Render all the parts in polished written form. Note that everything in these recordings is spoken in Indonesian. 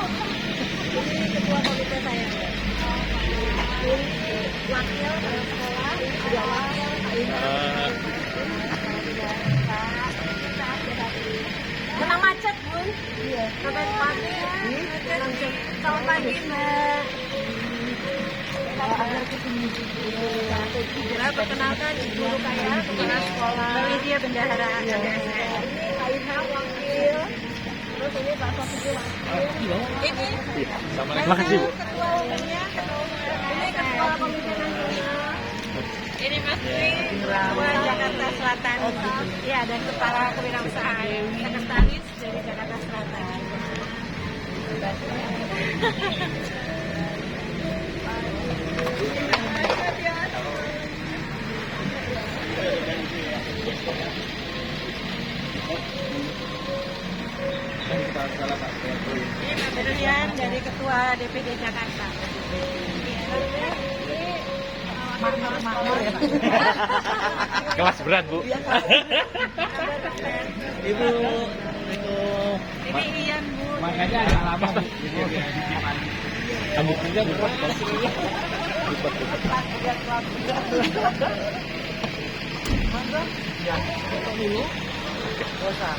Ini ketua komite saya. Ini wakil kepala sekolah, ada wakil Pak Imam. Kena macet, Bun. Iya. Sampai pagi. Selamat pagi, Mbak. Segera perkenalkan Ibu Rukaya, kepala sekolah. Mbak Widya, bendahara ADSN. Ini Pak Ilham, wakil. Terus ini Pak Sofi, wakil. Ini Terima kasih, Bu. ketua umumnya, ini ketua komite nasional. Ini Mas Dwi, ketua Jakarta Selatan. Iya, dan kepala kewirausahaan sekretaris dari Jakarta Selatan. Ini Pak Berlian dari Ketua DPD Jakarta. Kelas berat, Bu. Ibu, Ini Ian, Bu. makanya agak lama. Rambut juga buat. Ya, foto dulu. Dosa.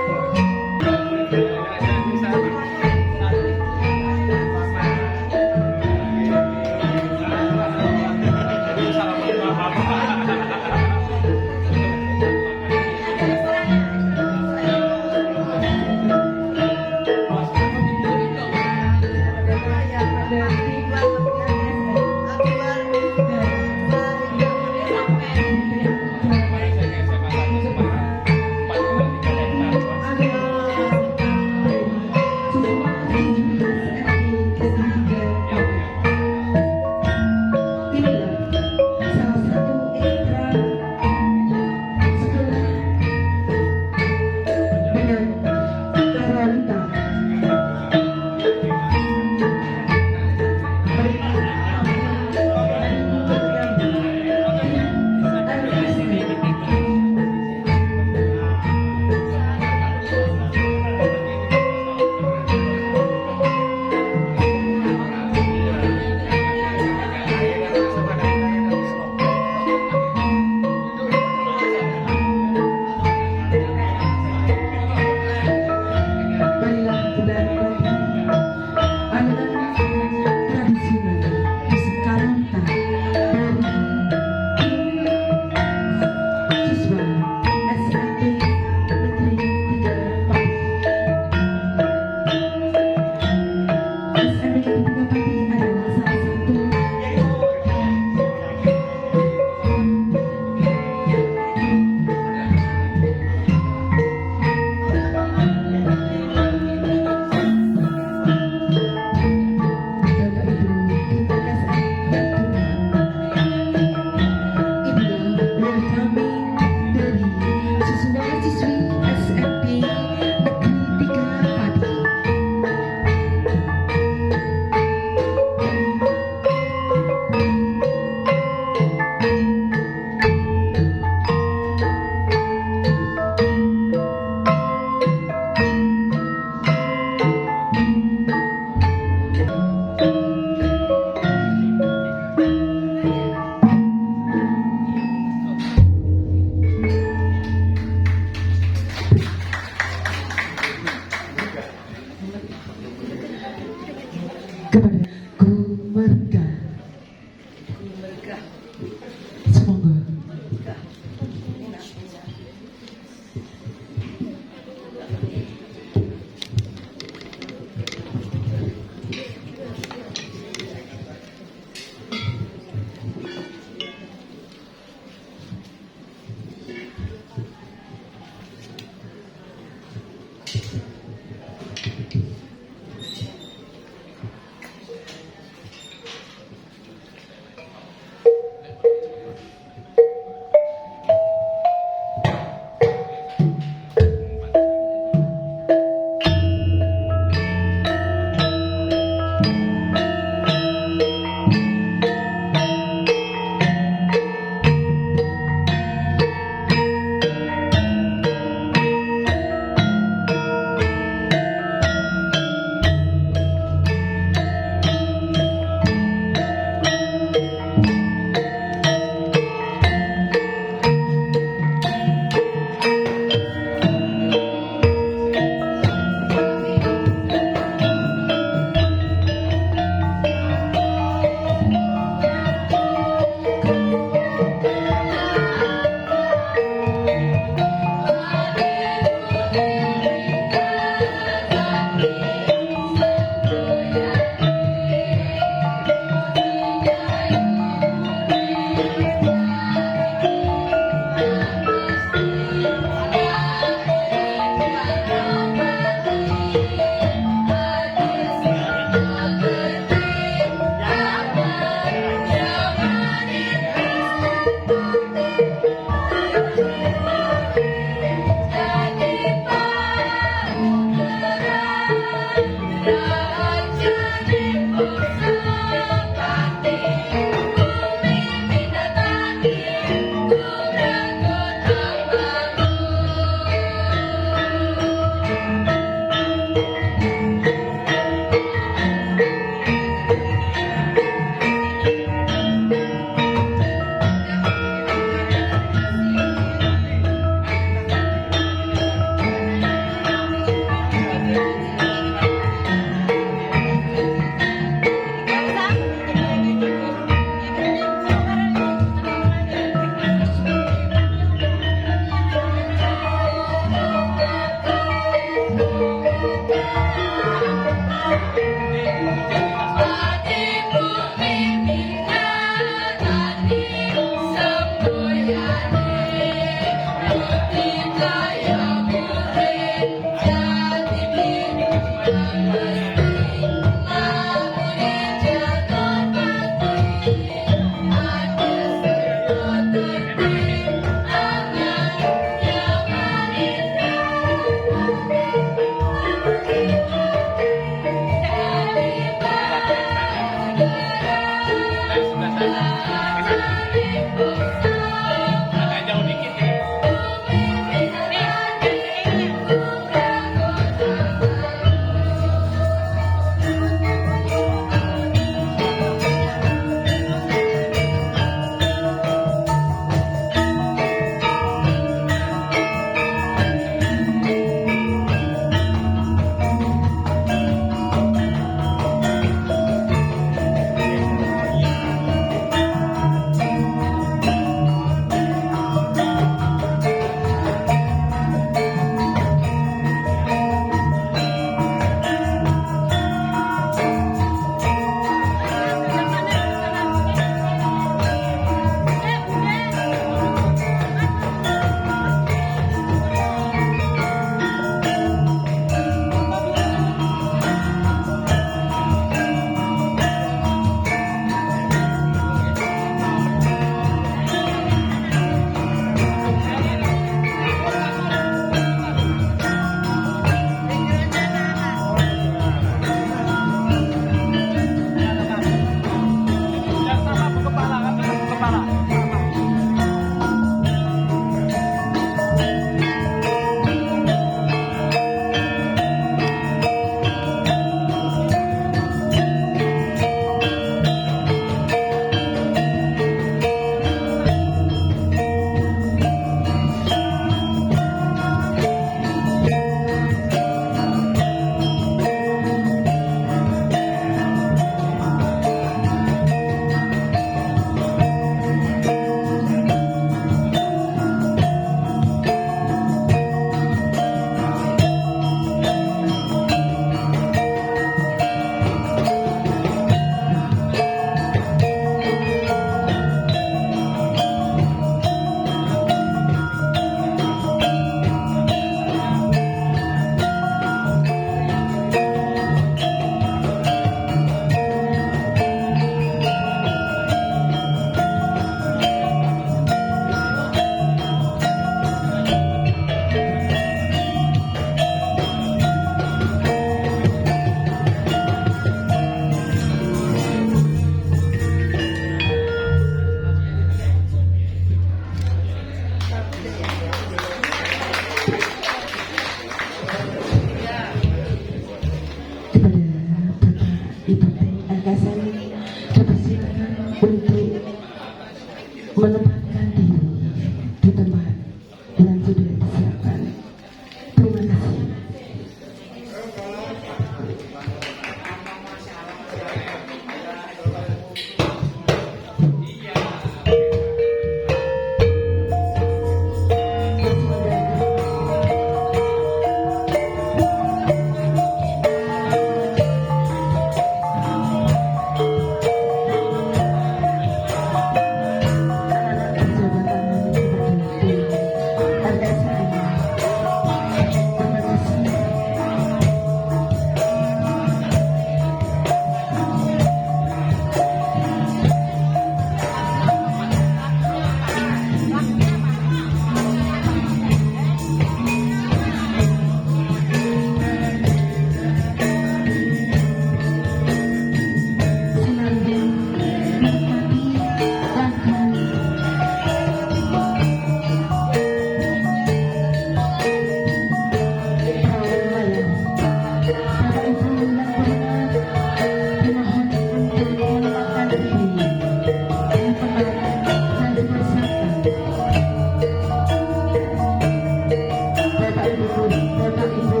Bapak Ibu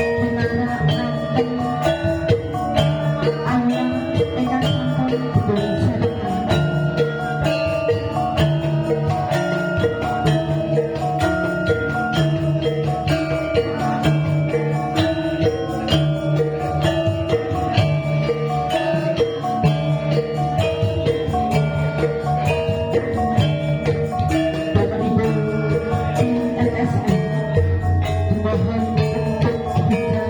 menara Mantan alam dengan sampel berwisata. Bapak Ibu LSM mohon untuk bisa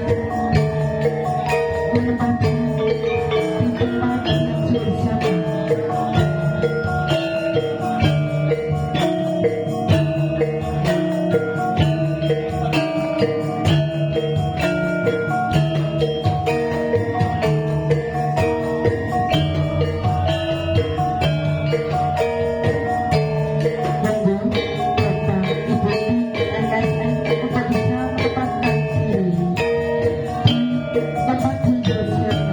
menempatkan di tempat yang bersama. Monggo Bapak Ibu LSM untuk bisa menempatkan diri di tempat yang bersama.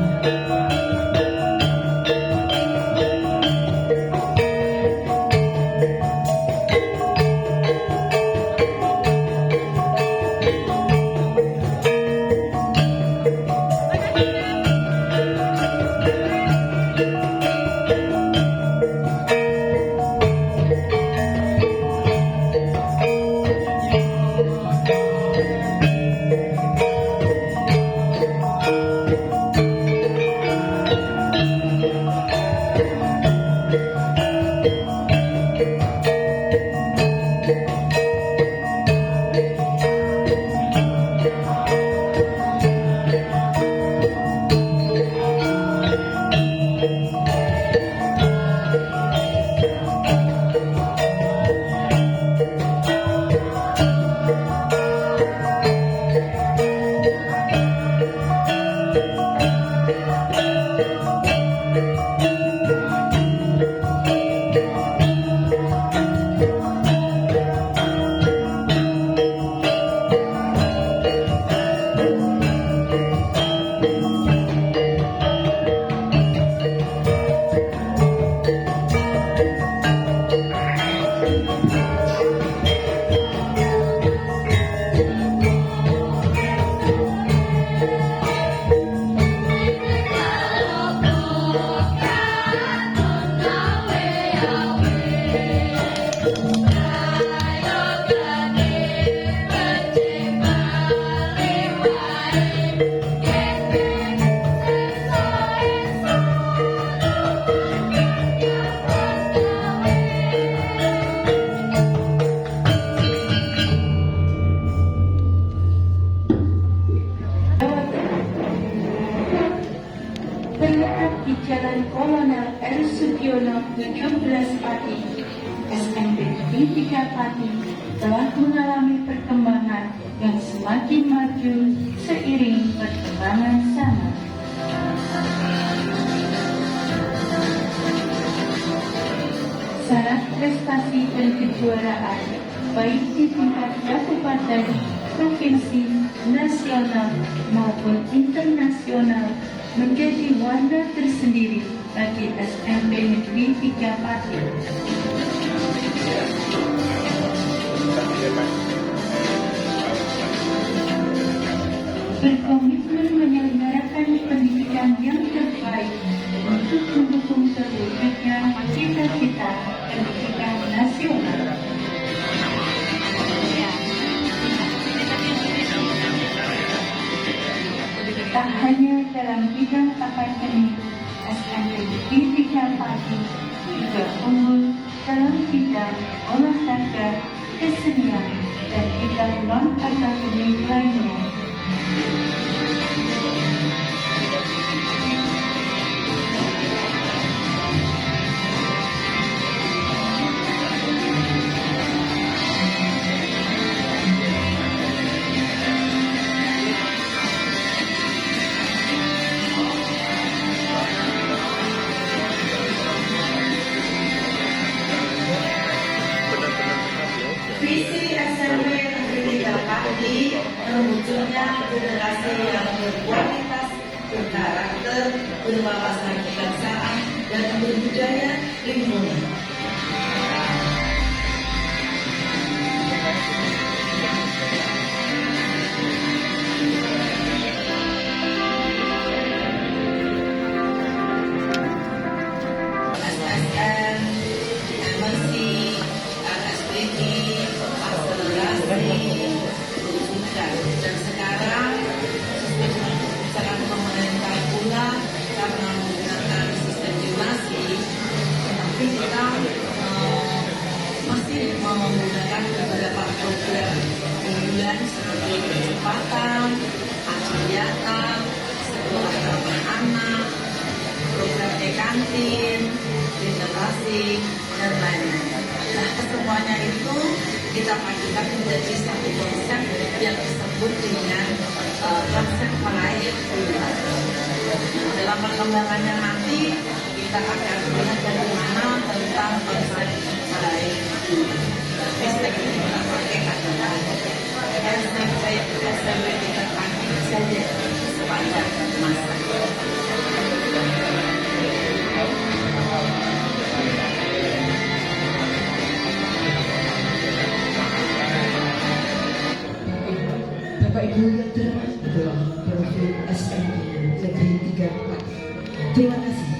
Terletak di Jalan Kolonel R. Sugiono 17 Pati, SMP Negeri 3 Pati telah mengalami perkembangan yang semakin maju seiring perkembangan zaman. Syarat prestasi dan kejuaraan baik di tingkat kabupaten, provinsi, nasional maupun internasional menjadi warna tersendiri bagi SMP Negeri 3 Pati. Berkomitmen menyelenggarakan pendidikan yang terbaik untuk mendukung terwujudnya cita-cita pendidikan nasional. Tak hanya dalam bidang akademik, SMP Negeri 3 Pati juga unggul dalam bidang olahraga, kesenian, dan bidang non-akademik lainnya. Visi SMP Negeri 3 Pati mewujudnya generasi yang berkualitas, berkarakter, berwawasan kebangsaan, dan berbudaya lingkungan. kita padukan menjadi satu konsep yang disebut dengan konsep meraih pribadi. Dalam perkembangannya nanti kita akan melihat bagaimana tentang konsep meraih pribadi. Hashtag ini kita pakai adalah SMP tingkat pagi saja sepanjang masa. Bapak Ibu yang terhormat Ketua Profil SMP Negeri 34. Terima kasih.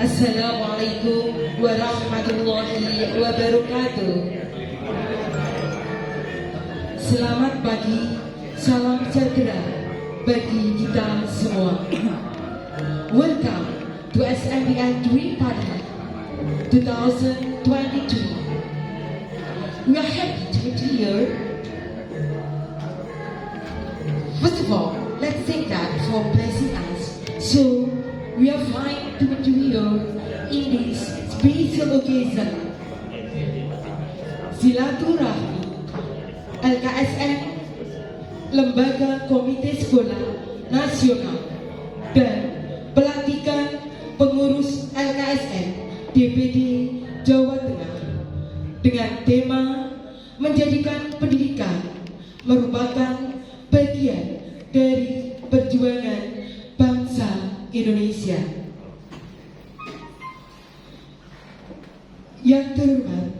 Assalamualaikum warahmatullahi wabarakatuh. Selamat pagi, salam sejahtera bagi kita semua. Welcome to SMPN Dream Party 2022. We are happy to meet you here. First of all, let's thank God for blessing us. So we are fine to meet you here in this special occasion. Silaturahmi LKSN, Lembaga Komite Sekolah Nasional, dan pelantikan pengurus LKSN DPD Jawa Tengah dengan tema menjadikan pendidikan merupakan bagian dari perjuangan bangsa Indonesia. Yang terhormat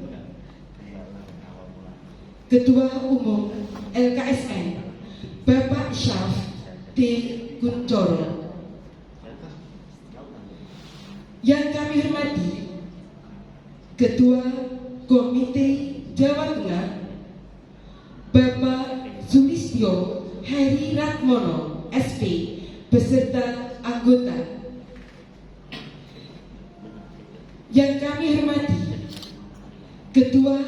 Ketua Umum LKSN Bapak Syaf T. Kuncoro, yang kami hormati Ketua Komite Jawa Tengah Bapak Sulistyo Heri Ratmono SP beserta anggota, yang kami hormati Ketua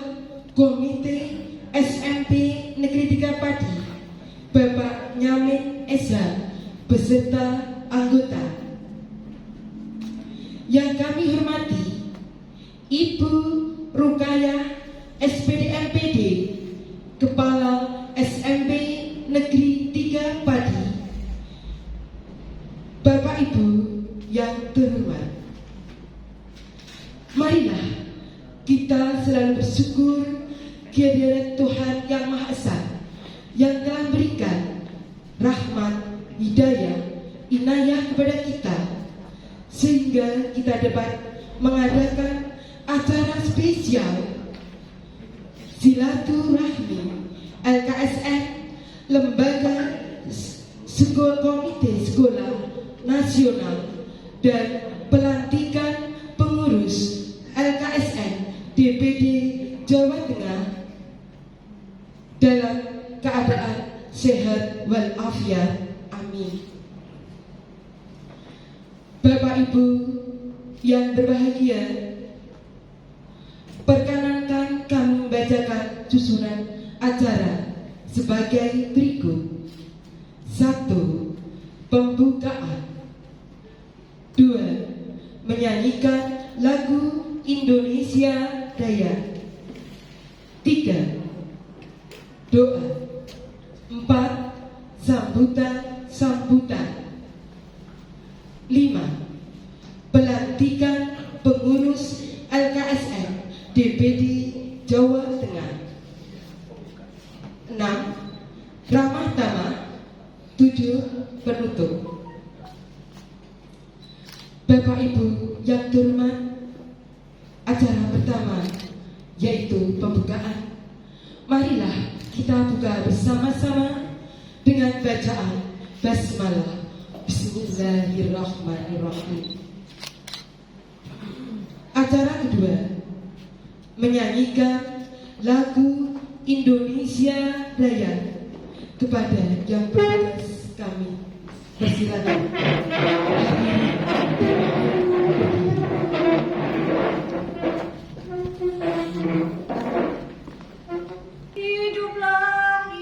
Komite SMP Negeri 3 Pati Bapak Nyamin Eza beserta anggota, yang kami hormati Ibu Rukayah SPD MPD Kepala SMP Negeri 3 Pati. Bapak Ibu yang terhormat, marilah kita selalu bersyukur kehadirat Tuhan Yang Maha Esa yang telah berikan rahmat, hidayah, inayah kepada kita sehingga kita dapat mengadakan acara spesial silaturahmi LKSN Lembaga Komite Sekolah Nasional dan pelantikan pengurus LKSN DPD Jawa Tengah dalam keadaan sehat walafiat. Amin. Bapak Ibu yang berbahagia, perkenankan kami membacakan susunan acara sebagai berikut. 1. Pembukaan. 2. Menyanyikan lagu Indonesia Raya. 3. Doa. 4. Sambutan. 5. Pelantikan pengurus LKSN DPD Jawa Tengah. 6. Ramah tamah. 7. Penutup. Bapak Ibu yang terhormat, acara pertama yaitu pembukaan. Marilah kita buka bersama-sama dengan bacaan basmalah. Bismillahirrahmanirrahim. Acara kedua menyanyikan lagu Indonesia Raya. Kepada yang bertugas kami persilakan. Hiduplah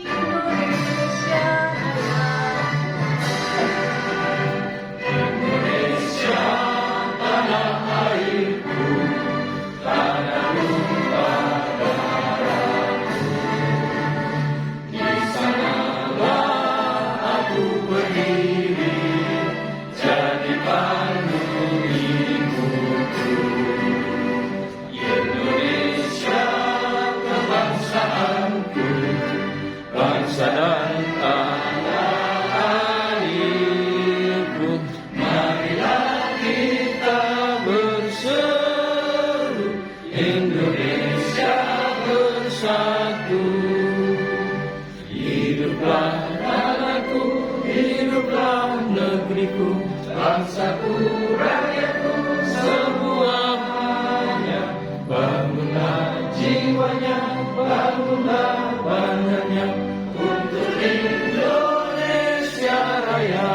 Indonesia bangsa dan tanah airku. Marilah kita berseru, Indonesia bersatu. Hiduplah tanahku, hiduplah negeriku, bangsaku, rakyatku, semuanya. Bangunlah jiwanya, bangunlah badannya untuk Indonesia Raya.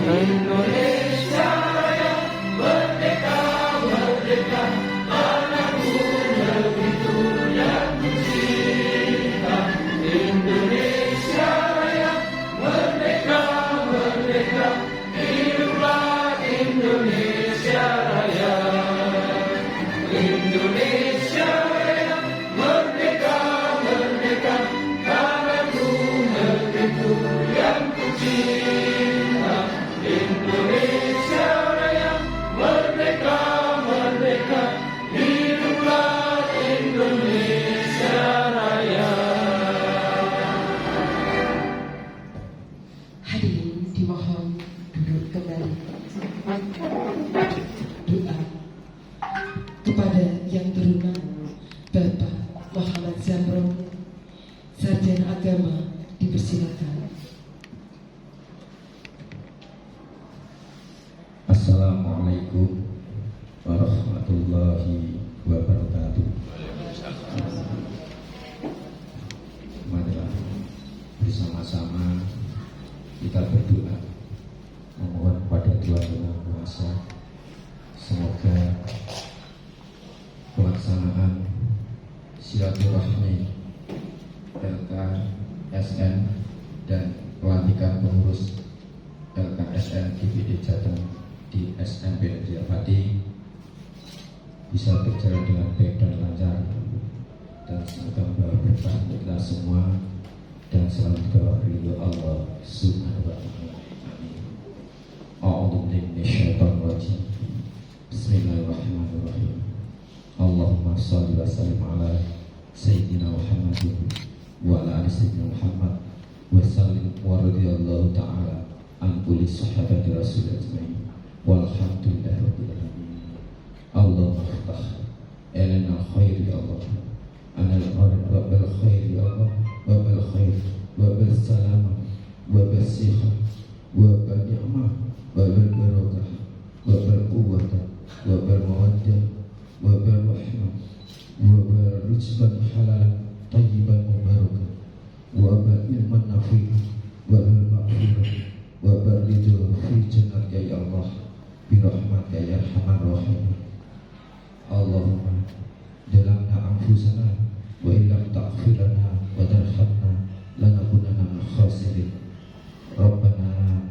Indonesia Raya, merdeka, merdeka, tanahku, negeriku yang kucinta. Indonesia Raya, merdeka, merdeka, hiduplah Indonesia Raya. Indonesia Raya, merdeka, merdeka, tanahku, negeriku yang kucinta. Indonesia Raya, merdeka, merdeka, hiduplah Indonesia Raya. Hadirin dimohon duduk kembali. Doa kepada yang terhormat Bapak Muhammad Zamron, Sarjana Agama, dipersilakan. Assalamualaikum warahmatullahi wabarakatuh. Marilah bersama-sama kita berdoa memohon pada Tuhan Yang Maha Kuasa, semoga pelaksanaan silaturahmi LKSN dan pelantikan pengurus LKSN DPD Jateng di SMP Negeri Pati bisa berjalan dengan baik dan lancar, dan semoga membawa berkah untuk kita semua dan selalu dibawa ridho Allah Subhanahu wa Ta'ala. Amin. A'udzu billahi minasyaitonir rajim. Bismillahirrahmanirrahim. Allahumma shalli wa sallim ala Sayyidina Muhammadin wa ala ali Sayyidina Muhammad wa sallim wa radiyallahu ta'ala an kulli sahabati Rasul ajma'in walhamdulillahi rabbil alamin. Allahumma ftah elana khair ya Allah, anal arad wa bil khair ya Allah, wa bil khair wa bil salam wa bil sikha wa bil ni'mah wa bil barakah wa bil quwwah wa bil mawaddah wa bil rahmah wa bil rizqan halalan tayyiban mubarakan wa bil ilman nafi'an wa bil maghfirah wa bil ridha fi jannatika ya Allah bi rahmatika ya arhamar rahimin. Allahumma dalamna anfusana wa illam taghfir lana wa tarhamna lanakunanna minal khasirin. Rabbana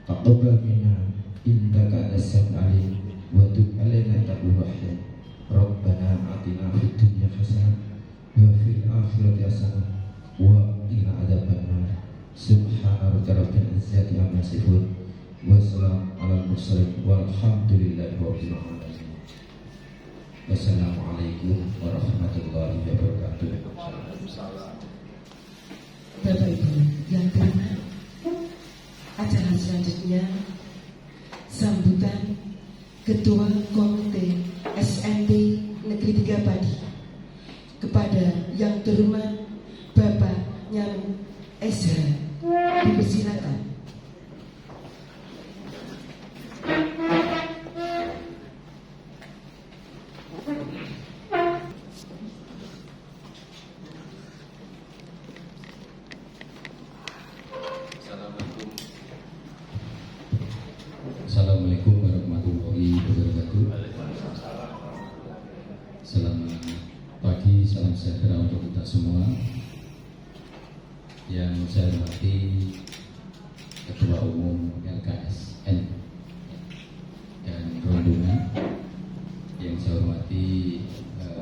taqabbal minna innaka antas samiul alim wa tub alaina innaka tawwabur rahim. Rabbana atina fid dunya hasanah wa fil akhirati hasanah wa qina adzabannar. Subhana rabbika rabbil izzati amma yasifun wa salamun alal mursalin walhamdulillahi rabbil alamin. Wassalamualaikum warahmatullahi wabarakatuh. Bapak Ibu yang terhormat, acara selanjutnya sambutan Ketua Komite SMT Negeri 3 Padi. Kepada yang terhormat Bapak Nyam Ezra, dipersilakan. yang saya hormati Ketua Umum LKSN dan rombongan, yang saya hormati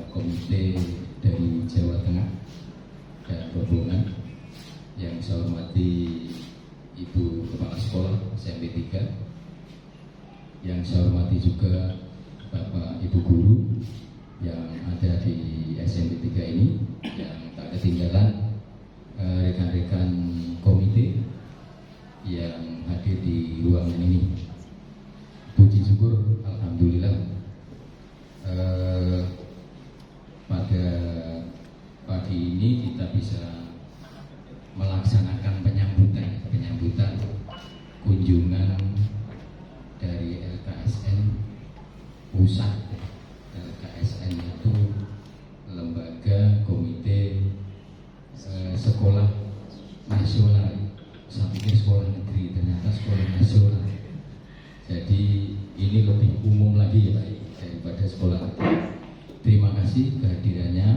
komite dari Jawa Tengah dan rombongan, yang saya hormati Ibu Kepala Sekolah SMP 3, yang saya hormati juga Bapak Ibu Guru yang ada di SMP 3 ini, yang tak ketinggalan rekan-rekan komite yang hadir di ruangan ini. Puji syukur, alhamdulillah, pada pagi ini kita bisa melaksanakan penyambutan kunjungan dari LKSN pusat. LKSN itu lembaga komite sekolah nasional. Saya pikir sekolah negeri, ternyata sekolah nasional. Jadi ini lebih umum lagi ya Pak, daripada sekolah negeri. Terima kasih kehadirannya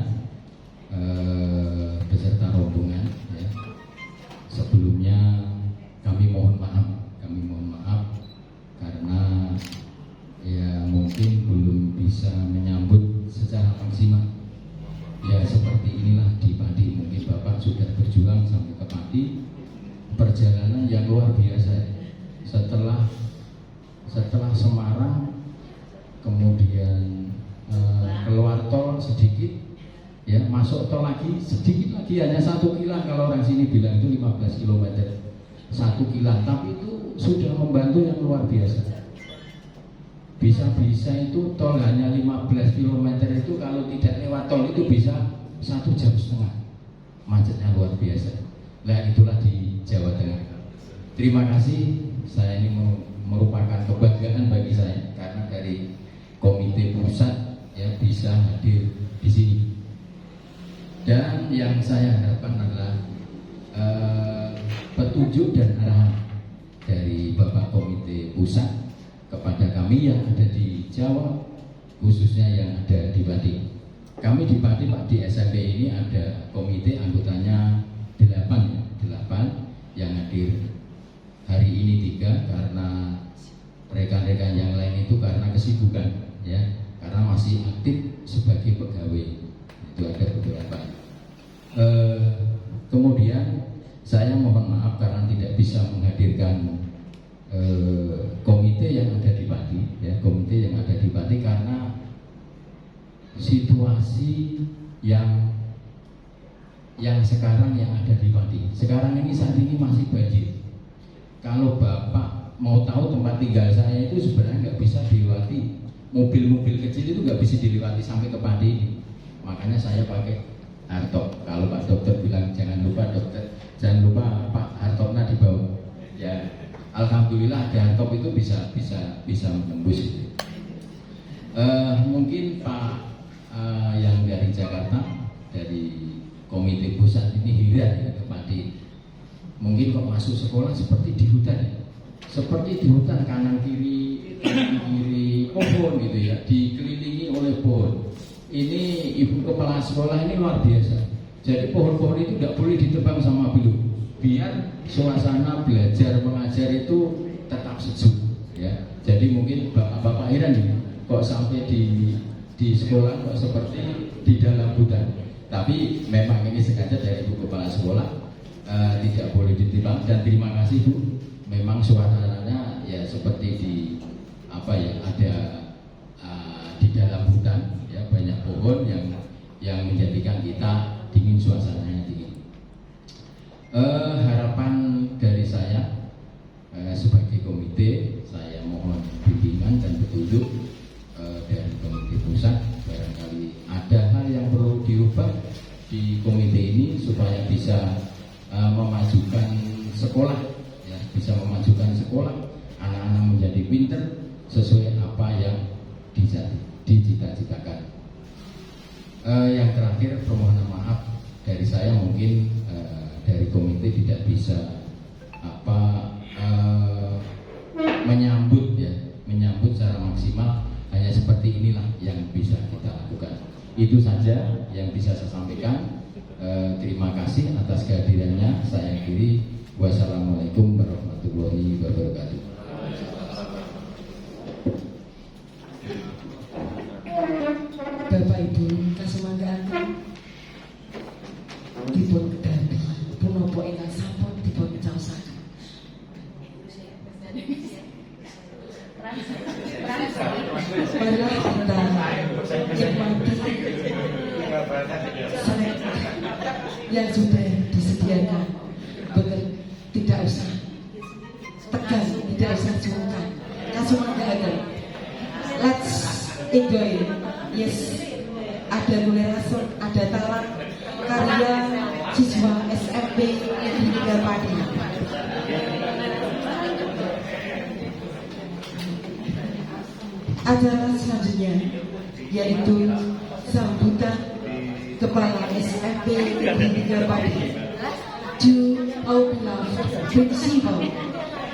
beserta rombongan ya. Sebelumnya kami mohon maaf karena ya mungkin belum bisa menyambut secara maksimal. Ya seperti inilah di Pati, mungkin Bapak sudah berjuang sampai ke Pati, perjalanan yang luar biasa. Setelah Semarang, kemudian keluar tol sedikit, ya masuk tol lagi sedikit lagi, hanya 1 kilan, kalau orang sini bilang itu 15 km 1 kilan, tapi itu sudah membantu yang luar biasa. Bisa itu tol hanya 15 km itu kalau tidak lewat tol itu bisa 1,5 jam, macetnya luar biasa. Nah itulah di Jawa Tengah. Terima kasih, saya ini merupakan kebanggaan bagi saya karena dari komite pusat ya bisa hadir di sini. Dan yang saya harapkan adalah petunjuk dan arahan dari Bapak Komite Pusat kepada kami yang ada di Jawa, khususnya yang ada di Pati. Kami di Pati, Pak, di SMP ini ada komite, anggotanya 8 yang hadir hari ini 3 karena rekan-rekan yang lain itu karena kesibukan ya, karena masih aktif sebagai pegawai, itu ada beberapa. Kemudian saya mohon maaf karena tidak bisa menghadirkan komite yang ada di Pati ya, komite yang ada di Pati karena situasi yang sekarang yang ada di Pati. Sekarang ini saat ini masih banjir. Kalau Bapak mau tahu tempat tinggal saya itu sebenarnya nggak bisa dilewati, mobil-mobil kecil itu nggak bisa dilewati sampai ke Pati ini. Makanya saya pakai hardtop. Kalau Pak Dokter bilang jangan lupa Pak hardtopnya dibawa. Ya, alhamdulillah ada hardtop itu bisa menembus. Mungkin Pak yang dari Jakarta, dari komite pusat ini heran ya ke Pati. Mungkin kok masuk sekolah seperti di hutan ya. Seperti di hutan, kanan kiri pohon gitu ya, dikelilingi oleh pohon. Ini Ibu Kepala Sekolah ini luar biasa. Jadi pohon-pohon itu tidak boleh ditebang sama pilu, biar suasana belajar mengajar itu tetap sejuk ya. Jadi mungkin Bapak heran nih, kok sampai di sekolah kok seperti di dalam hutan. Tapi memang ini sengaja dari Ibu Kepala Sekolah tidak boleh ditebang. Dan terima kasih Bu, memang suasananya ya seperti ada di dalam hutan ya, banyak pohon yang menjadikan kita dingin, suasananya dingin. Harapan dari saya sebagai komite, saya mohon bimbingan dan petunjuk dari komite pusat. Barangkali ada hal yang perlu dirubah di komite ini supaya bisa memajukan sekolah ya, bisa memajukan sekolah, anak-anak menjadi pinter sesuai apa yang dicita-citakan. Yang terakhir, permohonan maaf dari saya, mungkin dari komite tidak bisa menyambut secara maksimal. Hanya seperti inilah yang bisa kita lakukan. Itu saja yang bisa saya sampaikan. Terima kasih atas kehadirannya. Saya diri. Wassalamualaikum warahmatullahi wabarakatuh. Bapak Ibu kasumanggaan dipun kedampi punapa ingkang sampun dipun caosaken. Marilah kita nikmati snack yang sudah disediakan. Tidak usah tegang, tidak usah sungkan. Kasumanggaan. Let's enjoy. Yes, ada mulai rasul, ada talang karya siswa SMP Negeri 3 Padi. Acara selanjutnya yaitu sambutan Kepala SMP Negeri 3 Padi to our beloved Principal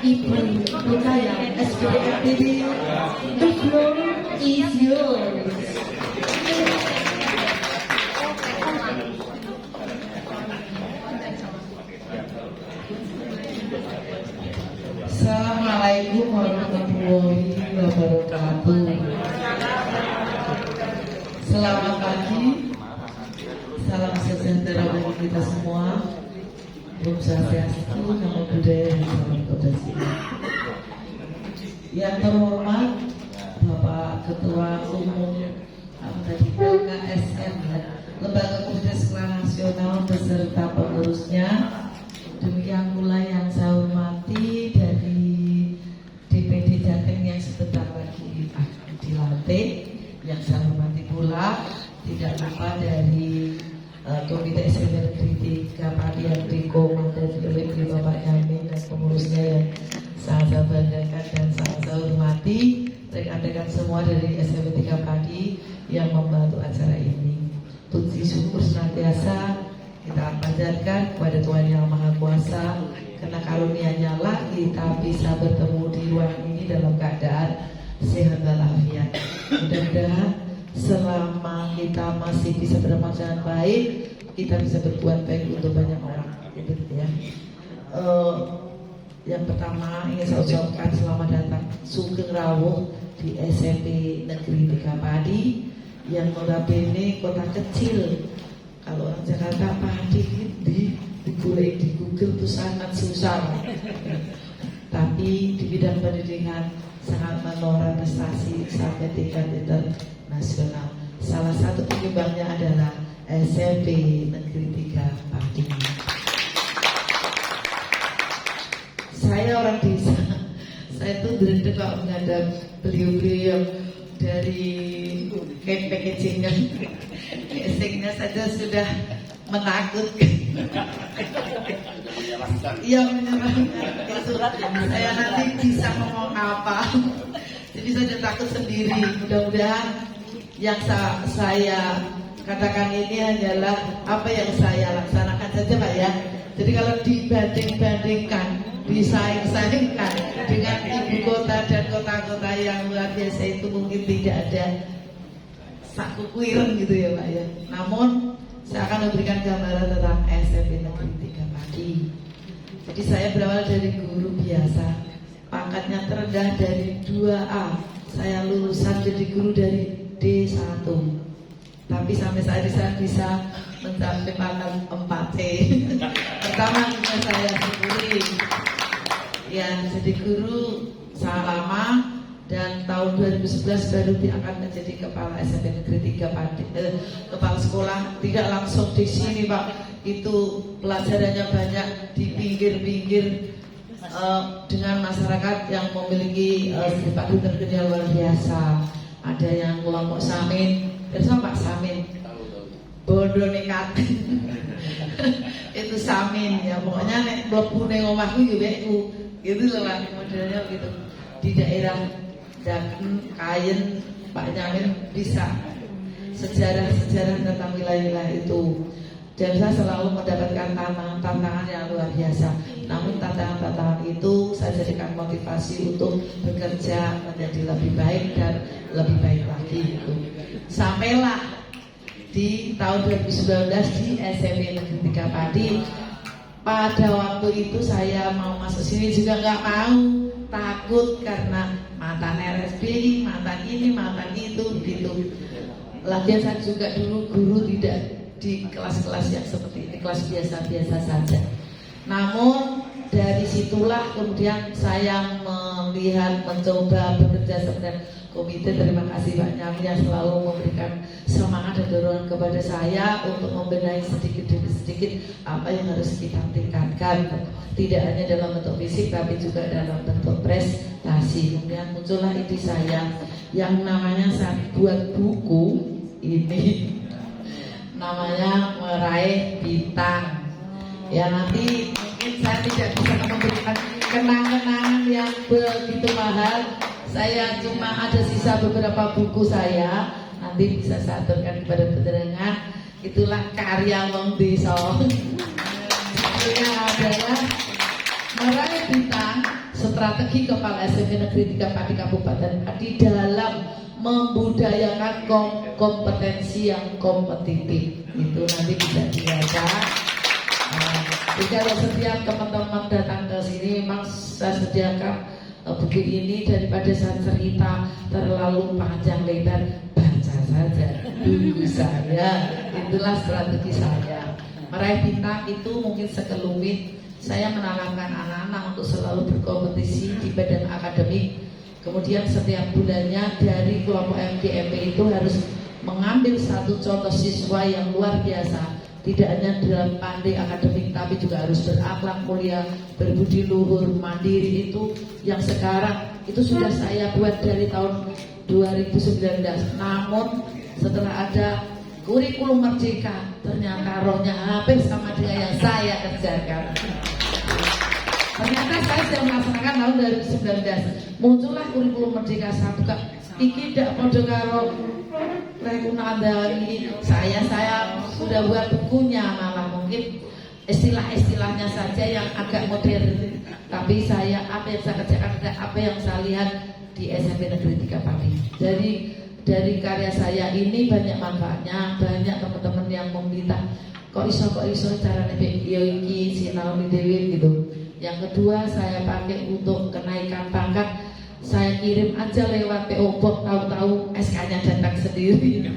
Ibu Rukaya SPMPD. The floor is yours. Assalamualaikum warahmatullahi wabarakatuh. Selamat pagi, salam sejahtera bagi kita semua. Om Swastiastu, Namo Buddhaya, dan salam kebajikan. Yang terhormat Bapak Ketua Umum dari KSN, Lembaga Komite Sekolah Nasional beserta pengurusnya. Demikian pula yang saya hormati dari DPD Jateng yang sebentar lagi akan dilantik. Yang saya hormati pula tidak lupa dari Komite SMP Negeri 3 Padi yang dikomandoi oleh Bapak Yamin dan pengurusnya yang sangat saya banggakan dan sangat saya hormati. Rekan-rekan semua dari SMP 3 Padi yang membantu acara ini. Puji syukur senantiasa kita panjatkan kepada Tuhan Yang Maha Kuasa, karena karunia-Nya lah kita bisa bertemu di ruang ini dalam keadaan sehat dan walafiat. Mudah-mudahan selama kita masih bisa beramal dengan baik, kita bisa berbuat baik untuk banyak orang. Gitu ya. Yang pertama ingin saya ucapkan selamat datang Sugeng Rawuh di SMP Negeri 3 Padi yang notabene kota kecil. Kalau orang Jakarta padi digulai di Google itu sangat susah. Tapi di bidang pendidikan sangat menolak prestasi sampai tingkat internasional. Salah satu penyumbangnya adalah SMP Negeri 3 Padi. Saya orang desa. Saya tuh bener kalau menghadap beliau-beliau dari packagingnya, saja sudah menakutkan. Yang menyenangkan surat saya nanti bisa ngomong apa. Jadi saya sudah takut sendiri. Mudah-mudahan yang saya katakan ini hanyalah apa yang saya laksanakan saja Pak ya. Jadi kalau dibanding-bandingkan, disaing-saingkan dengan ibu kota dan kota-kota yang luar biasa itu mungkin tidak ada saku kuiren gitu ya Pak ya. Namun saya akan memberikan gambaran tentang SMP Negeri 3 Padi. Jadi saya berawal dari guru biasa, pangkatnya terendah dari 2A. Saya lulusan jadi guru dari D1. Tapi sampai saat ini saya bisa mencapai pangkat 4C. Pertama juga saya syukuri ya, jadi guru sangat lama. Dan tahun 2011 baru dia akan menjadi kepala SMP Negeri 3 Padi, kepala sekolah. Tidak langsung di sini Pak, itu pelajarannya banyak di pinggir-pinggir dengan masyarakat yang memiliki sifat kerja luar biasa. Ada yang kelompok Samin, bersama Pak Samin, bodoh nekat. Itu Samin ya, pokoknya nek mlebu ning omahku yo beku. Gitu loh Pak, modelnya gitu. Di daerah Daken, Kayen, Pak Nyamin bisa sejarah-sejarah tentang wilayah-wilayah itu. Dan saya selalu mendapatkan tantangan yang luar biasa. Namun tantangan-tantangan itu saya jadikan motivasi untuk bekerja menjadi lebih baik dan lebih baik lagi gitu. Sampailah di tahun 2019 di SMP Negeri 3 Padi pada waktu itu saya mau masuk sini juga nggak mau, takut karena mantan RSBI, mantan ini, mantan itu gitu. Lagian saya juga dulu guru tidak di kelas-kelas yang seperti ini, kelas biasa-biasa saja. Namun dari situlah kemudian saya melihat, mencoba bekerja sama dengan komite. Terima kasih Pak Nyami yang selalu memberikan semangat dan dorongan kepada saya untuk membenahi sedikit demi sedikit apa yang harus kita tingkatkan, tidak hanya dalam bentuk fisik tapi juga dalam bentuk prestasi. Kemudian muncullah ide saya yang namanya saya buat buku ini namanya Meraih Bintang. Ya nanti mungkin saya tidak bisa memberikan kenang-kenangan yang begitu mahal. Saya cuma ada sisa beberapa buku saya, nanti bisa saya aturkan kepada pendengar. Itulah karya Wong Desa. Judulnya adalah Meraih Bintang, Strategi Kepala SMP Negeri 3 Pati Kabupaten Pati dalam membudayakan kompetensi yang kompetitif. Itu nanti bisa dibaca. Kalau setiap teman-teman datang ke sini, memang saya sediakan buku ini daripada saya cerita terlalu panjang lebar, baca saja dulu saya. Itulah strategi saya. Meraih Bintang itu mungkin sekelumit. Saya menanamkan anak-anak untuk selalu berkompetisi di badan akademik. Kemudian setiap bulannya dari kelompok MDMP itu harus mengambil satu contoh siswa yang luar biasa. Tidak hanya dalam pandai akademik tapi juga harus berakhlak mulia, berbudi luhur, mandiri. Itu yang sekarang itu sudah saya buat dari tahun 2019. Namun setelah ada kurikulum merdeka, ternyata rohnya habis sama dengan yang saya kerjakan. Ternyata saya sudah melaksanakan tahun 2019. Muncullah kurikulum merdeka, saya buka iki ndak padha karo ini. Saya sudah buat bukunya, malah mungkin istilah-istilahnya saja yang agak modern. Tapi saya apa yang saya kerjakan adalah apa yang saya lihat di SMP Negeri 3 Pati. Jadi dari karya saya ini banyak manfaatnya, banyak teman-teman yang meminta kok iso carane yo iki sinau dewe gitu. Yang kedua saya pakai untuk kenaikan pangkat. Saya kirim aja lewat PO Box, tahu-tahu SK-nya datang sendiri.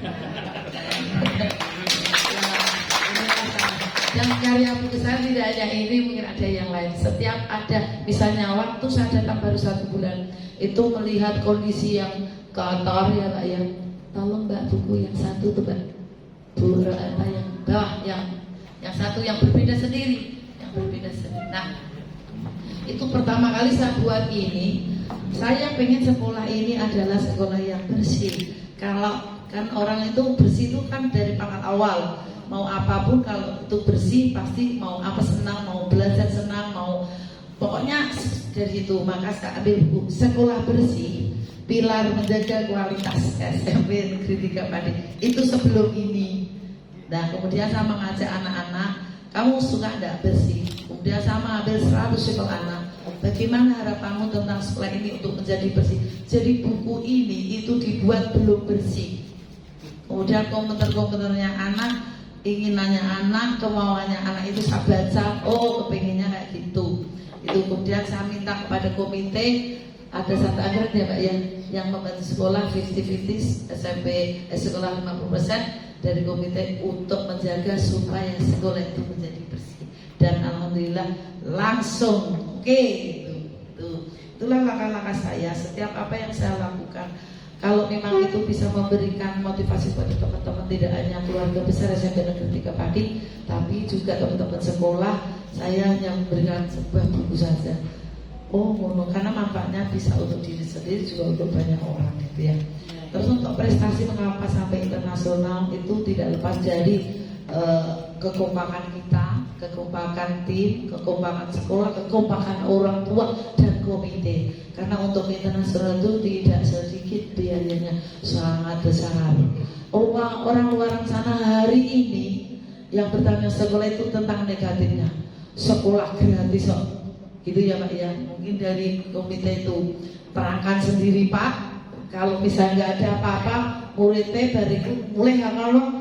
Yang karya buku saya tidak hanya ini, mungkin ada yang lain. Setiap ada, misalnya waktu saya datang baru 1 bulan, itu melihat kondisi yang kotor ya Pak ya. Tolong Mbak buku yang satu tuh Mbak, apa yang bawah, yang satu yang berbeda sendiri, Nah, itu pertama kali saya buat ini. Saya pengen sekolah ini adalah sekolah yang bersih. Kalau kan orang itu bersih itu kan dari pangkat awal. Mau apapun kalau itu bersih pasti mau apa senang, mau belajar senang, mau pokoknya dari itu. Maka saya ambil buku Sekolah Bersih, Pilar Menjaga Kualitas SMP Negeri 3 Pati. Itu sebelum ini. Nah kemudian saya mengajak anak-anak, kamu suka enggak bersih? Kemudian saya mengambil 100 sampel anak. Bagaimana harapanmu tentang sekolah ini untuk menjadi bersih? Jadi buku ini itu dibuat belum bersih. Kemudian komentar-komentarnya anak, inginannya anak, kemauannya anak itu saya baca. Oh kepenginnya kayak gitu. Itu kemudian saya minta kepada komite. Ada satu anggaran ya Pak ya, yang membantu sekolah 50-50 SMP sekolah 50% dari komite untuk menjaga supaya sekolah itu menjadi bersih. Dan alhamdulillah langsung itulah langkah-langkah saya. Setiap apa yang saya lakukan, kalau memang itu bisa memberikan motivasi pada teman-teman, tidak hanya keluarga besar SMP Negeri 3 Pati, tapi juga teman-teman sekolah, saya hanya memberikan sebuah buku saja. Oh, karena manfaatnya bisa untuk diri sendiri juga untuk banyak orang gitu ya. Terus untuk prestasi mengapa sampai internasional itu tidak lepas dari kekompakan kita, kekompakan tim, kekompakan sekolah, kekompakan orang tua dan komite. Karena untuk internasional itu tidak sedikit biayanya, sangat besar. Orang luar sana hari ini yang bertanya sekolah itu tentang negatifnya, sekolah gratis kok. Gitu ya Pak ya. Mungkin dari komite itu terangkan sendiri Pak, kalau misalnya nggak ada apa-apa muridnya bariku mulai kalau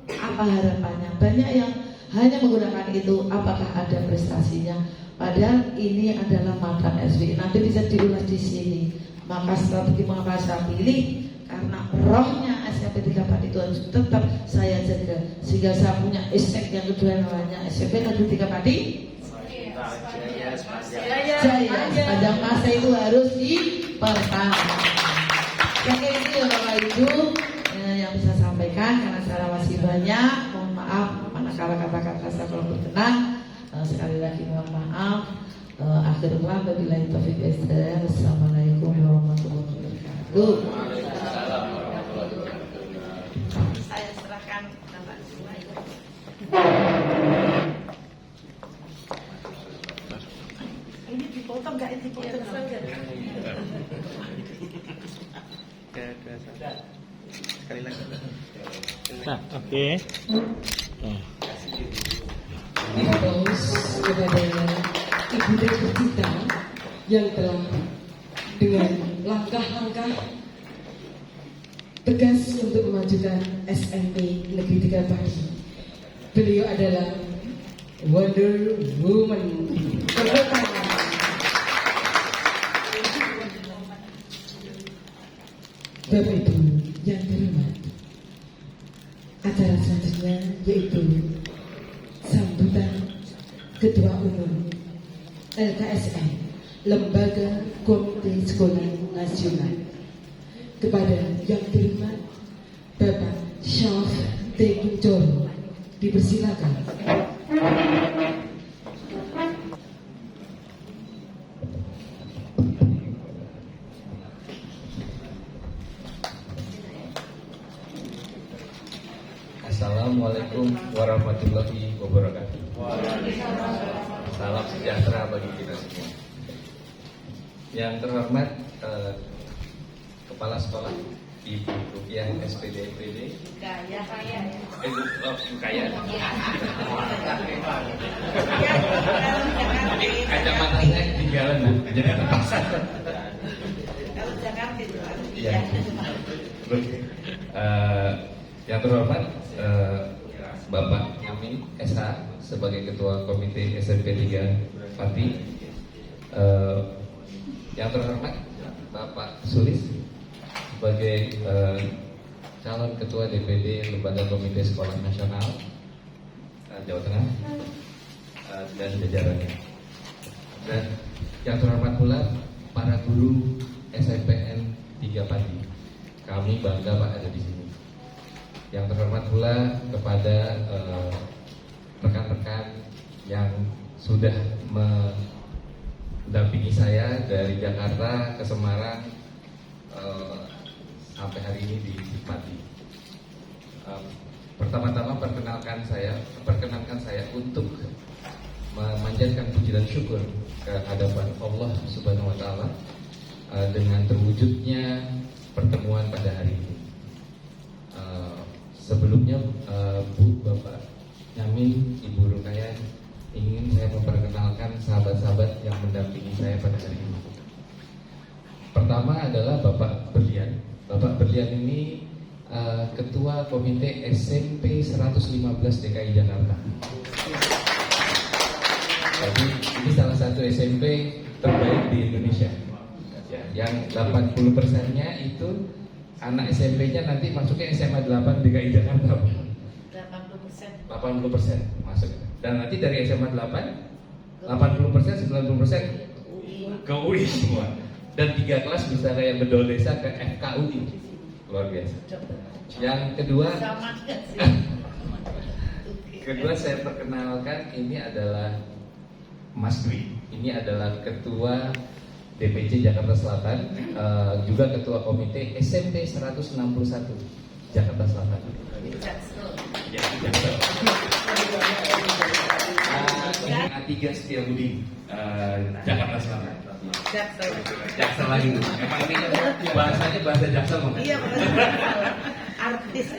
apa harapannya. Banyak yang hanya menggunakan itu, apakah ada prestasinya? Padahal ini adalah mantan SBY. Nanti bisa diulas di sini. Maka strategi mengapa saya pilih, karena rohnya SMP 34 itu harus tetap saya jaga, sehingga saya punya estek yang kedua namanya SMP Negeri 3 Pati Jaya. Sepanjang masa itu harus dipertahankan. Oke, itu ya Bapak Ibu yang bisa sampaikan, karena saya masih banyak. Mohon maaf manakala kata-kata saya kurang berkenan. Sekali lagi mohon maaf. Akhirullah wabillahi taufiq wal hidayah. Wassalamualaikum warahmatullahi wabarakatuh. Saya serahkan Bapak semua. Ini dipotong nggak? Dipotong nggak? Sekali lagi. Nah, oke. Aplaus kepada Ibu Direktur kita yang telah dengan langkah-langkah tegas untuk memajukan SMP Negeri 3 Pati. Beliau adalah Wonder Woman. Tepuk tangan. Bapak Ibu yang terhormat, acara selanjutnya yaitu sambutan Ketua Umum LKSN, Lembaga Komite Sekolah Nasional, kepada yang terhormat Bapak Syaf T. Kunchoro, dipersilakan. Assalamualaikum warahmatullahi wabarakatuh. Salam sejahtera bagi kita semua. Yang terhormat Kepala Sekolah Ibu Rupiah SPD PD. Ya saya. Kaya. Kacamata saya ketinggalan, jadi terpaksa. Kalau Jakarta itu. Iya. Yang terhormat Bapak Yamin SH sebagai Ketua Komite SMP 3 Pati. Yang terhormat Bapak Sulis sebagai calon Ketua DPD Lembaga Komite Sekolah Nasional Jawa Tengah dan jajarannya. Dan yang terhormat pula para guru SMPN 3 Pati. Kami bangga Pak ada di sini. Yang terhormat pula kepada rekan-rekan yang sudah mendampingi saya dari Jakarta ke Semarang sampai hari ini di Pati. Pertama-tama perkenalkan saya untuk memanjatkan puji dan syukur ke hadapan Allah Subhanahu wa taala dengan terwujudnya pertemuan pada hari ini. Sebelumnya Bu, Bapak Yamin, Ibu Rukayah, ingin saya memperkenalkan sahabat-sahabat yang mendampingi saya pada hari ini. Pertama adalah Bapak Berlian. Bapak Berlian ini Ketua Komite SMP 115 DKI Jakarta. Jadi ini salah satu SMP terbaik di Indonesia. Yang 80%-nya itu anak SMP-nya nanti masuknya SMA 8 DKI Jakarta. 80% masuk. Dan nanti dari SMA 8 80%, 90% ke UI semua. Dan 3 kelas bisa kayak bedol desa ke FKUI. Luar biasa. Yang kedua saya perkenalkan, ini adalah Mas Dwi. Ini adalah Ketua DPC Jakarta Selatan, juga Ketua Komite SMP 161 Jakarta Selatan. Ya, Jaksel. A3 Setiabudi, Jakarta Selatan. Jaksel lagi. Emang ini bahasanya bahasa Jaksel mana? Iya, artis.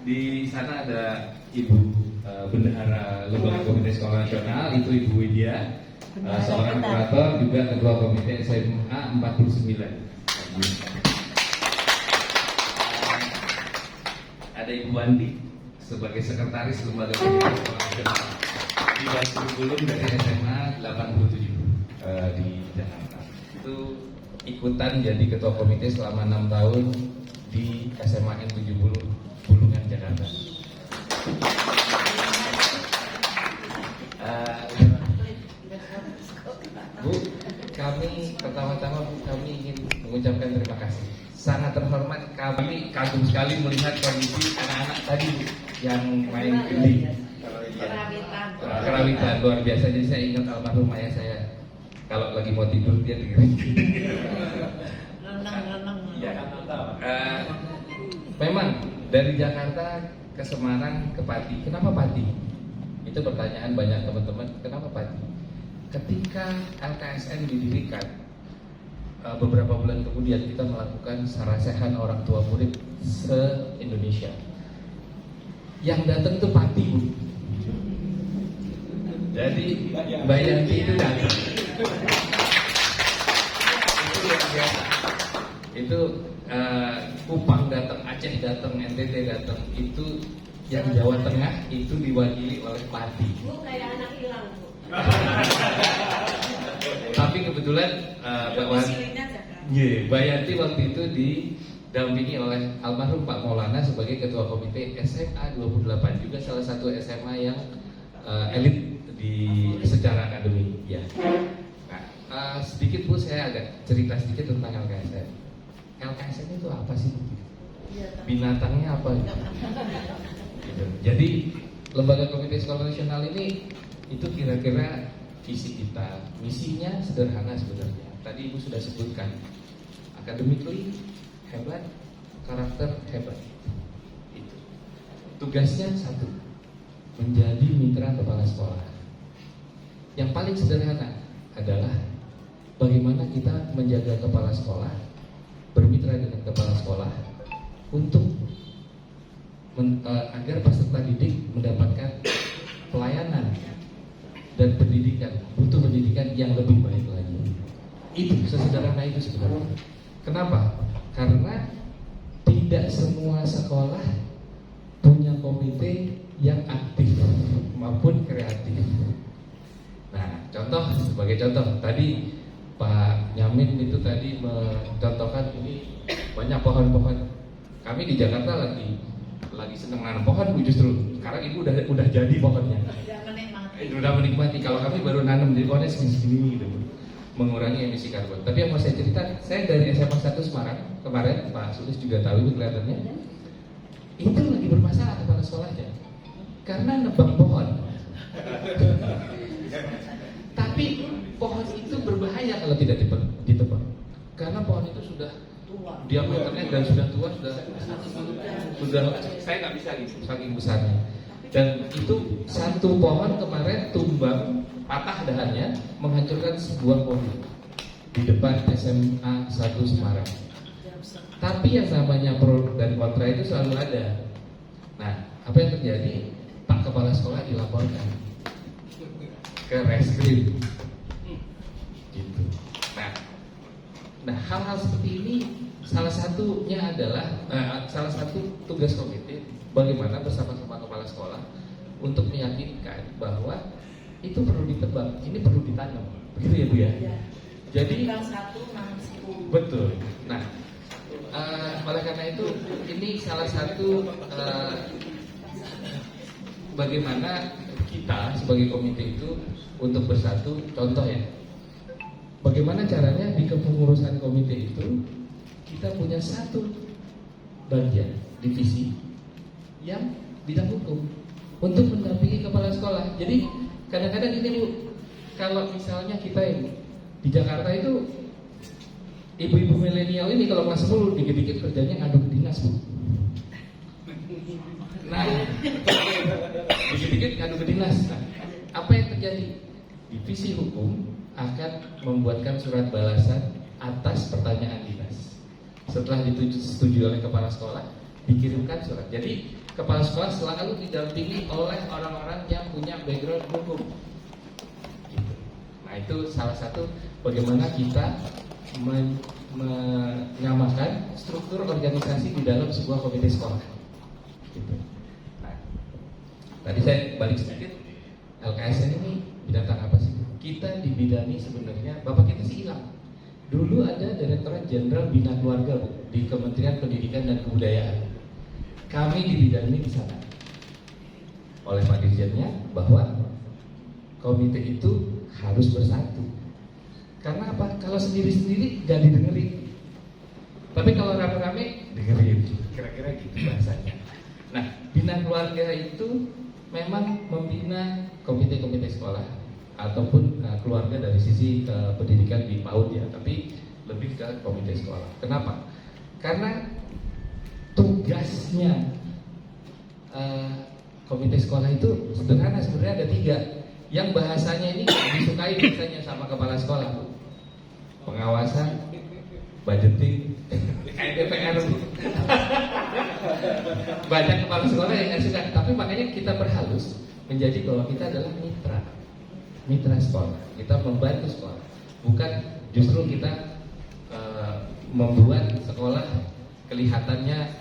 Di sana ada Ibu Bendahara Lembaga Komite Sekolah Nasional, itu Ibu Widya, seorang kurator, juga Ketua Komite SMA 49. Ada ada Ibu Wandi sebagai sekretaris Lembaga Pendidikan Sekolah Nasional di Batu Bulung dari SMA 87 di Jakarta. Itu ikutan jadi ketua komite selama 6 tahun di SMA N 70 Bulungan Jakarta. Bu, kami pertama-tama kami ingin mengucapkan terima kasih. Sangat terhormat, kami kagum sekali melihat kondisi anak-anak tadi yang main gending. Kerawitan luar biasa. Jadi saya ingat almarhum ayah saya kalau lagi mau tidur dia dengerin. Ya. Memang dari Jakarta ke Semarang ke Pati. Kenapa Pati? Itu pertanyaan banyak teman-teman. Kenapa Pati? Ketika LKSN didirikan, beberapa bulan kemudian kita melakukan sarasehan orang tua murid se-Indonesia. Yang datang itu Pati, Bu. Jadi Mbak Yanti itu datang. Itu luar biasa. Itu Kupang datang, Aceh datang, NTT datang. Itu yang Jawa Tengah itu diwakili oleh Pati. Bu, kayak anak hilang, Bu. Tapi kebetulan Mbak Yanti waktu itu didampingi oleh almarhum Pak Maulana sebagai ketua komite SMA 28, juga salah satu SMA yang elit secara akademik. Ya. Nah, sedikit Bu, saya agak cerita sedikit tentang LKSN. LKSN itu apa sih? Binatangnya apa? Gitu. Jadi Lembaga Komite Sekolah Nasional ini itu kira-kira visi kita, misinya sederhana sebenarnya. Tadi Ibu sudah sebutkan, academically hebat, karakter hebat. Itu. Tugasnya satu, menjadi mitra kepala sekolah. Yang paling sederhana adalah bagaimana kita menjaga kepala sekolah, bermitra dengan kepala sekolah untuk agar peserta didik mendapatkan pelayanan dan pendidikan, butuh pendidikan yang lebih baik lagi. Itu sesederhana itu sebenarnya. Kenapa? Karena tidak semua sekolah punya komite yang aktif maupun kreatif. Nah, sebagai contoh tadi Pak Nyamin itu tadi mencontohkan ini banyak pohon-pohon. Kami di Jakarta lagi senang nanam pohon, justru sekarang Ibu udah jadi pohonnya. Sudah menikmati. Kalau kami baru nanam di pohonnya segini gitu, mengurangi emisi karbon. Tapi yang mau saya cerita, saya dari SMA 1 Semarang kemarin, Pak Sulis juga tahu itu kelihatannya. Itu lagi bermasalah kepala sekolahnya karena nebang pohon. Tapi pohon itu berbahaya kalau tidak ditebang. Karena pohon itu sudah diameternya dan sudah tua, sudah saya nggak bisa gitu, saking besarnya. Dan itu satu pohon kemarin tumbang, patah dahannya, menghancurkan sebuah pohon di depan SMA 1 Semarang. Tapi yang namanya pro dan kontra itu selalu ada. Nah, apa yang terjadi? Pak Kepala Sekolah dilaporkan ke reskrim, gitu. Nah, hal-hal seperti ini salah satunya adalah salah satu tugas komite bagaimana bersama-sama kepala sekolah untuk meyakinkan bahwa itu perlu ditebang, ini perlu ditanam, begitu ya Bu ya. Jadi betul. Nah, oleh karena itu ini salah satu bagaimana kita sebagai komite itu untuk bersatu. Contoh ya, bagaimana caranya di kepengurusan komite itu kita punya satu bagian divisi yang bidang hukum untuk mendampingi kepala sekolah. Jadi kadang-kadang ini Bu, kalau misalnya kita ini di Jakarta itu ibu-ibu milenial ini kalau kelas 10 dikit-dikit kerjanya ngadu ke dinas Bu. Nah, dikit-dikit ngadu ke dinas. Nah, apa yang terjadi? Divisi hukum akan membuatkan surat balasan atas pertanyaan dinas. Setelah disetujui oleh kepala sekolah, dikirimkan surat. Jadi kepala sekolah selalu didampingi oleh orang-orang yang punya background hukum. Gitu. Nah, itu salah satu bagaimana kita menyamakan struktur organisasi di dalam sebuah komite sekolah. Gitu. Nah, tadi saya balik sedikit, LKSN ini bidang apa sih? Kita dibidangi sebenarnya, bapak kita sih hilang. Dulu ada Direktorat Jenderal Bina Keluarga, Bu, di Kementerian Pendidikan dan Kebudayaan. Kami dibidangi di sana oleh Pak Dirjennya bahwa komite itu harus bersatu. Karena apa? Kalau sendiri-sendiri gak didengerin. Tapi kalau rame-rame dengerin. Kira-kira gitu bahasanya. Nah, bina keluarga itu memang membina komite-komite sekolah ataupun keluarga dari sisi pendidikan di PAUD ya, tapi lebih ke komite sekolah. Kenapa? Karena tugasnya komite sekolah itu sederhana, sebenarnya ada 3. Yang bahasanya ini disukai biasanya sama kepala sekolah, Bu. Pengawasan, budgeting, kayak DPR. Banyak kepala sekolah yang nggak suka, tapi makanya kita berhalus menjadi bahwa kita adalah mitra sekolah. Kita membantu sekolah, bukan justru kita membuat sekolah kelihatannya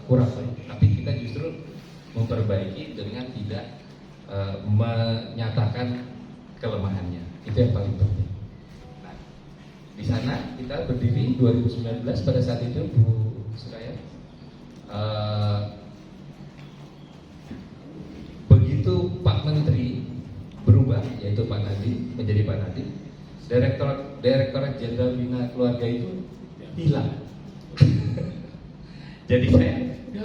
kurang baik, tapi kita justru memperbaiki dengan tidak menyatakan kelemahannya. Itu yang paling penting. Nah, di sana kita berdiri 2019 pada saat itu Bu Suraya. Begitu Pak Menteri berubah, yaitu Pak Nadiem menjadi Pak Nadiem, Direktorat Jenderal Bina Keluarga itu hilang. Jadi saya,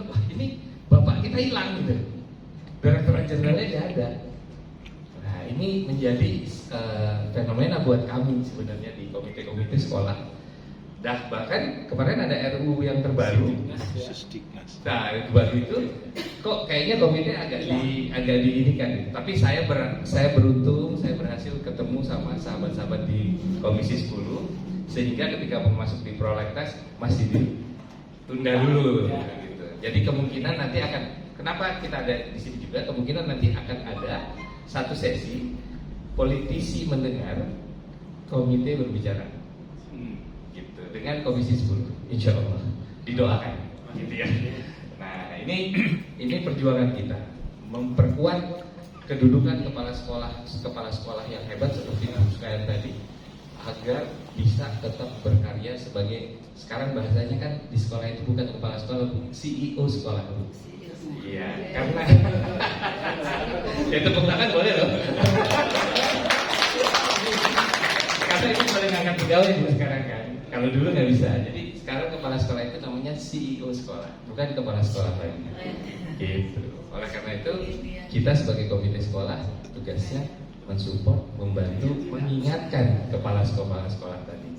wah ini bapak kita hilang gitu. Direktorat Jenderalnya tidak ada. Nah, ini menjadi fenomena buat kami sebenarnya di komite-komite sekolah. Bahkan kemarin ada RUU yang terbaru. Nah, yang baru itu kok kayaknya komite agak diinikan. Tapi saya beruntung, saya berhasil ketemu sama sahabat-sahabat di Komisi 10, sehingga ketika mau masuk di prolegnas masih ditunda dulu. Gitu. Jadi kemungkinan nanti akan, kenapa kita ada di sini juga, kemungkinan nanti akan ada satu sesi politisi mendengar, komite berbicara, gitu, dengan Komisi 10, insya Allah didoakan, gitu ya. Nah, ini perjuangan kita memperkuat kedudukan kepala sekolah yang hebat seperti Bu Sukayat tadi, agar bisa tetap berkarya sebagai, sekarang bahasanya kan di sekolah itu bukan kepala sekolah, CEO sekolah. Iya, karena ya tepuk tangan boleh loh. Karena itu boleh ngangkat pegawai Bu sekarang kan. Kalau dulu nggak bisa. Jadi sekarang kepala sekolah itu namanya CEO sekolah, bukan kepala sekolah lagi. Gitu. Oleh karena itu kita sebagai komite sekolah tugasnya mensupport, membantu, mengingatkan kepala sekolah tadi.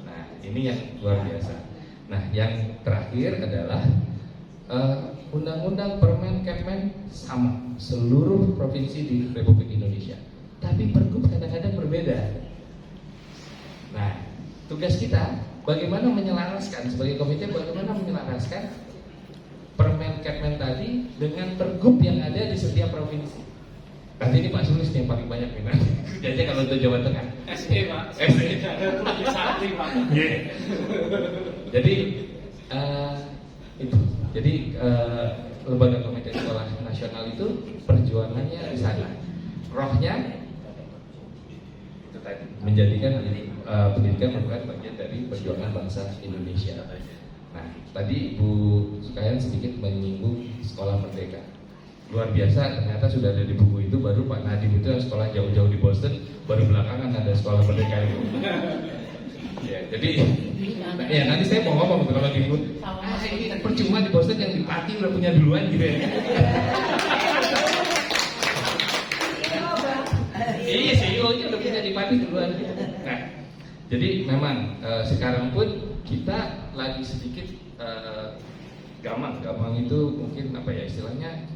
Nah, ini yang luar biasa. Nah, yang terakhir adalah undang-undang Permen Kepmen sama seluruh provinsi di Republik Indonesia, tapi pergub kadang-kadang berbeda. Nah, tugas kita bagaimana menyelaraskan sebagai komite, bagaimana menyelaraskan Permen Kepmen tadi dengan pergub yang ada di setiap provinsi. Nanti ini Pak Sulis yang paling banyak minat. Jadi kalau untuk Jawa Tengah. SD Pak. SD. Pak. Jadi itu. Jadi lembaga komite sekolah nasional itu perjuangannya di sana. Rohnya itu tadi, menjadikan pendidikan merupakan bagian dari perjuangan bangsa Indonesia. Nah, tadi Bu Sukayat sedikit menyinggung sekolah merdeka. Luar biasa, ternyata sudah ada di buku itu. Baru Pak Nadiem itu yang sekolah jauh-jauh di Boston, baru belakangan ada sekolah merdeka itu. Ya, jadi ya nanti saya mau ngomong kalau di buku, ini kan percuma di Boston yang di Pati udah punya duluan gitu ya. Iya, CEO-nya udah punya di Pati duluan. Nah, jadi memang sekarang pun kita lagi sedikit gamang itu mungkin apa ya istilahnya,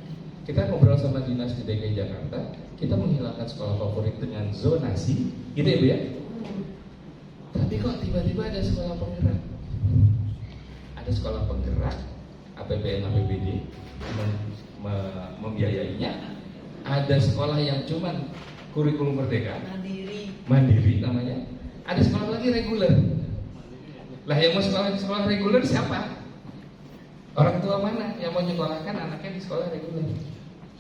kita ngobrol sama dinas di DKI Jakarta, kita menghilangkan sekolah favorit dengan zonasi, gitu ya Bu ya. Tapi kok tiba-tiba ada sekolah penggerak? Ada sekolah penggerak, APBN APBD membiayainya. Ada sekolah yang cuman kurikulum merdeka, mandiri namanya. Ada sekolah lagi reguler. Lah yang mau sekolah reguler siapa? Orang tua mana yang mau nyekolahkan anaknya di sekolah reguler?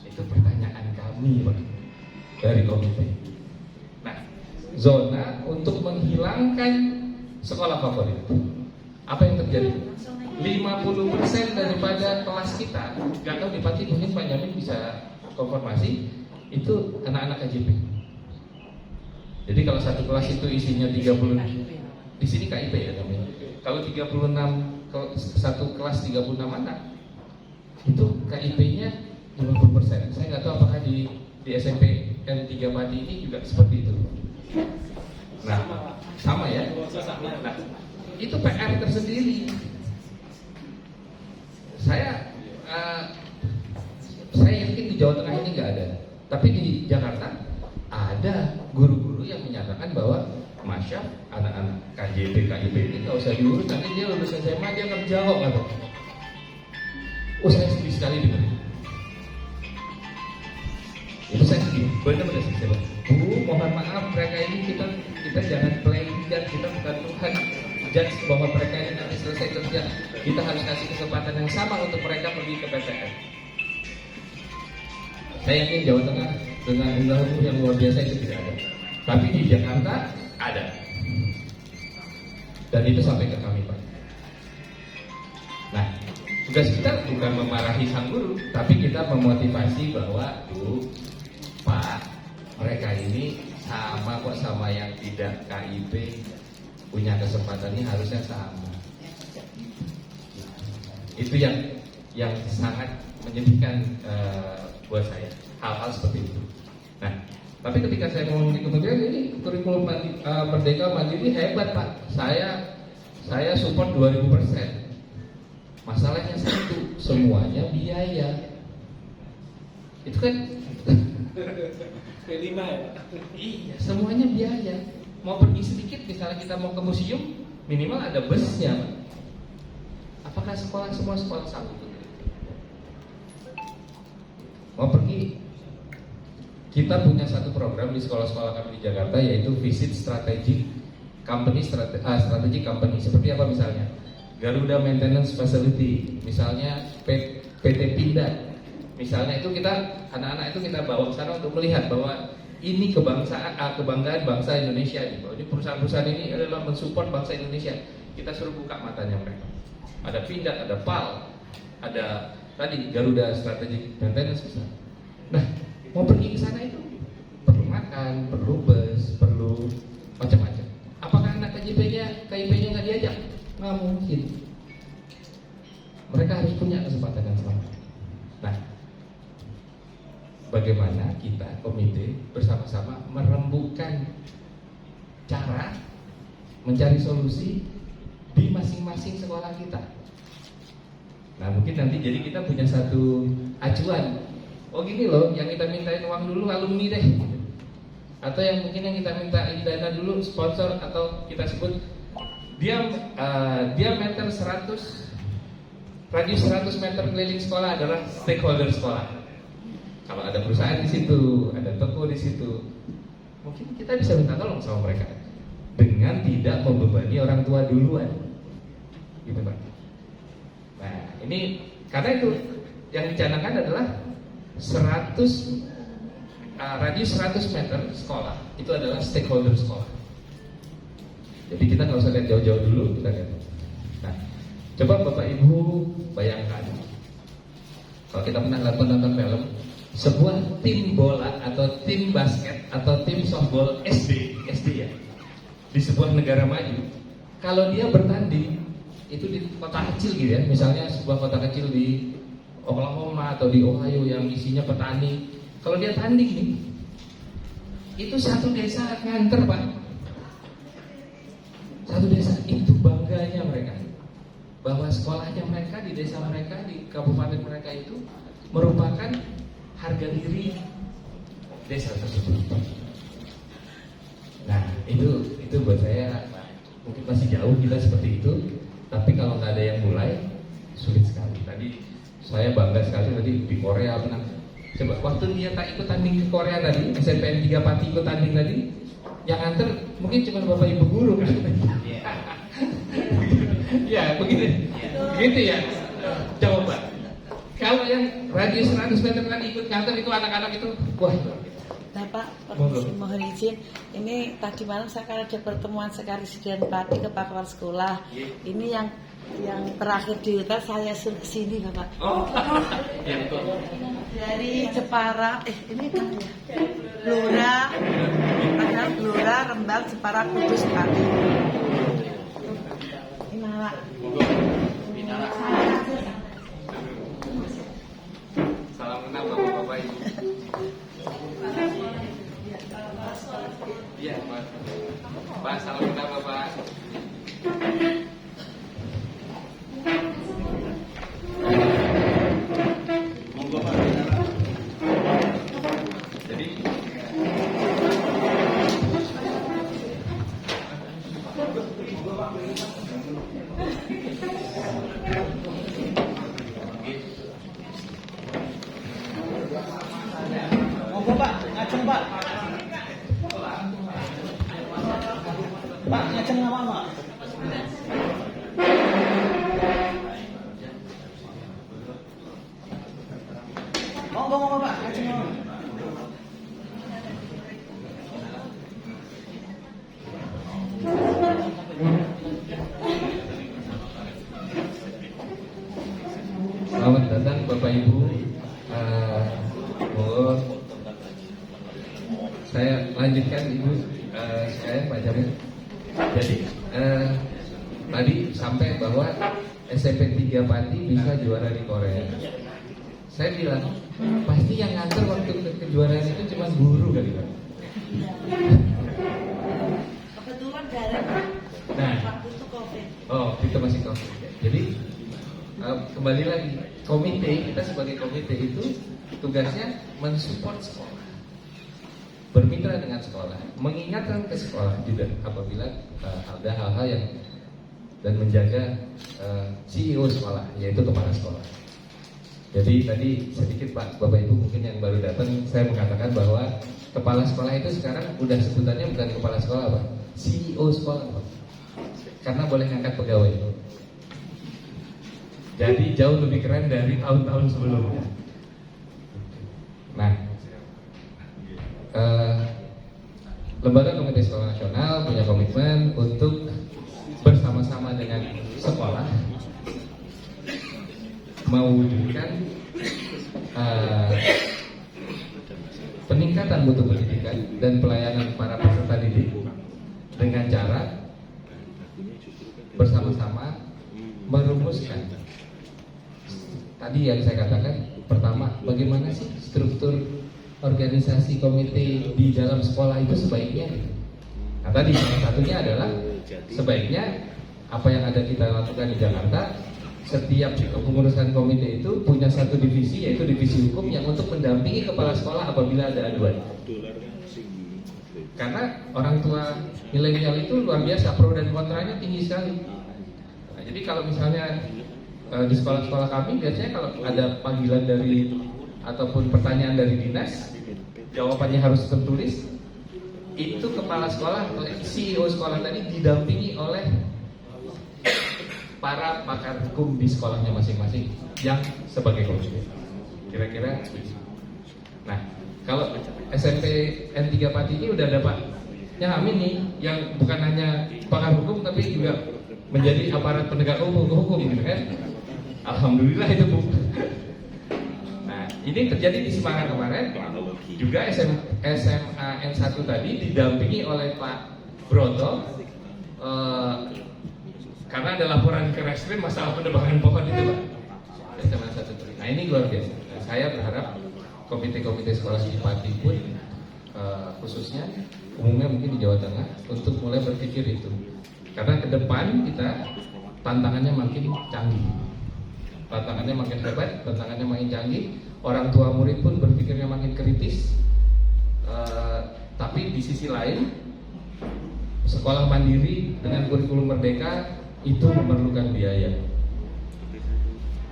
Itu pertanyaan kami, Pak, dari komite. Nah, zona untuk menghilangkan sekolah favorit. Apa yang terjadi? 50% daripada kelas kita, nggak tahu di Pati mungkin Pak Yamin bisa konfirmasi, itu anak-anak KJP. Jadi kalau satu kelas itu isinya 30, di sini KIP ya namanya. Kalau 36, kalau satu kelas 36 anak, itu KIP-nya 50%. Saya nggak tahu apakah di SMP N3 Pati ini juga seperti itu. Nah, sama ya. Nah, itu PR tersendiri. Saya yakin di Jawa Tengah ini nggak ada, tapi di Jakarta ada guru-guru yang menyatakan bahwa Masya, anak-anak KJP ini nggak usah diurus, nanti dia lulus SMA dia kerja kok, kata. Saya sedih sekali dengar itu, saya sedih, benar-benar sedih. Mohon maaf, mereka ini kita jangan playing God, kita bukan Tuhan judge bahwa mereka ini nanti selesai kerja, kita harus kasih kesempatan yang sama untuk mereka pergi ke PTN. Saya yakin Jawa Tengah dengan undang-undang yang luar biasa itu tidak ada, tapi di Jakarta ada, dan itu sampai ke kami, Pak. Nah, tugas kita bukan memarahi sang guru, tapi kita memotivasi bahwa Pak, mereka ini sama kok sama yang tidak KIP, punya kesempatan ini harusnya sama. Itu yang sangat menyedihkan buat saya, hal-hal seperti itu. Nah, tapi ketika saya ngomong di kementerian ini kurikulum Merdeka Mandiri hebat, Pak. Saya support 2000%. Masalahnya satu, semuanya biaya. Itu kan P5 ya? Iya, semuanya biaya. Mau pergi sedikit, misalnya kita mau ke museum, minimal ada busnya, Pak. Apakah semua sekolah sanggup? Mau pergi, kita punya satu program di sekolah-sekolah kami di Jakarta, yaitu visit strategic company, strategic company. Seperti apa misalnya? Garuda Maintenance Facility, misalnya PT Pindad. Misalnya itu kita, anak-anak itu kita bawa ke sana untuk melihat bahwa ini kebanggaan bangsa Indonesia. Ini perusahaan-perusahaan ini adalah mensupport bangsa Indonesia. Kita suruh buka matanya mereka. Ada Pindad, ada PAL, ada tadi Garuda Strategic Maintenance misalnya. Nah, mau pergi ke sana itu perlu makan, perlu bus, perlu macam-macam. Apakah anak KIP-nya nggak diajak? Nggak mungkin. Mereka harus punya kesempatan yang sama. Nah, bagaimana kita komite bersama-sama merembukan cara mencari solusi di masing-masing sekolah kita. Nah, mungkin nanti jadi kita punya satu acuan. Oh gini loh, yang kita mintain uang dulu alumni deh. Atau yang mungkin yang kita minta dana dulu sponsor, atau kita sebut diameter 100, radius 100 meter keliling sekolah adalah stakeholder sekolah. Kalau ada perusahaan di situ, ada toko di situ, mungkin kita bisa minta tolong sama mereka dengan tidak membebani orang tua duluan, gitu Pak. Nah, ini karena itu yang dicanangkan adalah 100 radius 100 meter sekolah itu adalah stakeholder sekolah. Jadi kita nggak usah lihat jauh-jauh dulu, kita lihat. Nah, coba Bapak Ibu bayangkan kalau kita pernah nonton film, sebuah tim bola atau tim basket atau tim softball SD ya, di sebuah negara maju, kalau dia bertanding itu di kota kecil gitu ya, misalnya sebuah kota kecil di Oklahoma atau di Ohio yang isinya petani, kalau dia tanding nih, itu satu desa nganter Pak, satu desa, itu bangganya mereka bahwa sekolahnya mereka di desa mereka, di kabupaten mereka itu merupakan harga diri desa tersebut. Nah, itu buat saya mungkin masih jauh kita seperti itu, tapi kalau nggak ada yang mulai sulit sekali. Tadi saya bangga sekali tadi di Korea menang. Coba waktu dia tak ikut tanding ke Korea tadi, SNPN 3 Pati ikut tanding tadi, yang antar mungkin cuma Bapak Ibu guru kan? Ya, begitu ya. coba. Kalau yang radius 100 meter tadi ikut kantor itu anak-anak itu, wah. Nah Pak, Monggo. mohon izin, ini tadi malam saya kan ada pertemuan sekali Presiden Pati ke Pak Kepala Sekolah. Ini yang terakhir di Utara saya suruh kesini Bapak. Oh, ya betul. Dari Jepara, ini kan ya, Blora, Rembang, Jepara, Kudus, Pati. Ini Pak. Salam kenal Bapak-bapak Ibu. Iya, Pak. Pak, salam kenal Bapak. Monggo Pak. Jadi Monggo Pak, ngajeng Pak. Pak, ngajeng apa Pak? Monggo Pak, ngajeng apa? selamat datang Bapak Ibu. Saya lanjutkan Ibu, saya Pak Jamil. Jadi tadi sampai bahwa SMP 3 Pati bisa juara di Korea. Saya bilang pasti yang nganter waktu kejuaraan itu cuma guru kali Pak. Kebetulan dari Nah, waktu itu COVID. oh kita masih COVID. Jadi kembali lagi komite, kita sebagai komite itu tugasnya mensupport sekolah, bermitra dengan sekolah, mengingatkan ke sekolah juga apabila ada hal-hal yang dan menjaga CEO sekolah, yaitu kepala sekolah. Jadi tadi sedikit Pak, Bapak Ibu mungkin yang baru datang, saya mengatakan bahwa kepala sekolah itu sekarang udah sebutannya bukan kepala sekolah Pak, CEO sekolah Pak, karena boleh ngangkat pegawai. Jadi jauh lebih keren dari tahun-tahun sebelumnya. Nah, Lembaga Komite Sekolah Nasional punya komitmen untuk bersama-sama dengan sekolah mewujudkan peningkatan mutu pendidikan dan pelayanan para peserta didik dengan cara bersama-sama merumuskan tadi yang saya katakan. Pertama, bagaimana sih struktur organisasi komite di dalam sekolah itu sebaiknya? Nah tadi salah satunya adalah sebaiknya apa yang ada kita lakukan di Jakarta, setiap kepengurusan komite itu punya satu divisi, yaitu divisi hukum yang untuk mendampingi kepala sekolah apabila ada aduan. Karena orang tua milenial itu luar biasa, pro dan kontranya tinggi sekali. Nah, jadi kalau misalnya di sekolah-sekolah kami biasanya kalau ada panggilan dari ataupun pertanyaan dari dinas, jawabannya harus tertulis. Itu kepala sekolah atau CEO sekolah tadi didampingi oleh para pakar hukum di sekolahnya masing-masing yang sebagai komite. Kira-kira. Nah, kalau SMP N3 Pati ini udah ada Paknya Amin nih, yang bukan hanya pakar hukum tapi juga menjadi aparat penegak hukum gitu kan. Alhamdulillah itu Bu. Nah, ini terjadi di Semarang kemarin. Juga SMA N1 tadi didampingi oleh Pak Broto karena ada laporan ke Reskrim masalah penebangan pohon itu Pak. SMA N1. Nah, ini luar biasa. Nah, saya berharap komite-komite sekolah di Pati pun khususnya umumnya mungkin di Jawa Tengah untuk mulai berpikir itu. Karena ke depan kita tantangannya makin canggih. Tantangannya makin hebat, tantangannya makin canggih. Orang tua murid pun berpikirnya makin kritis. Tapi di sisi lain, sekolah mandiri dengan kurikulum merdeka itu memerlukan biaya.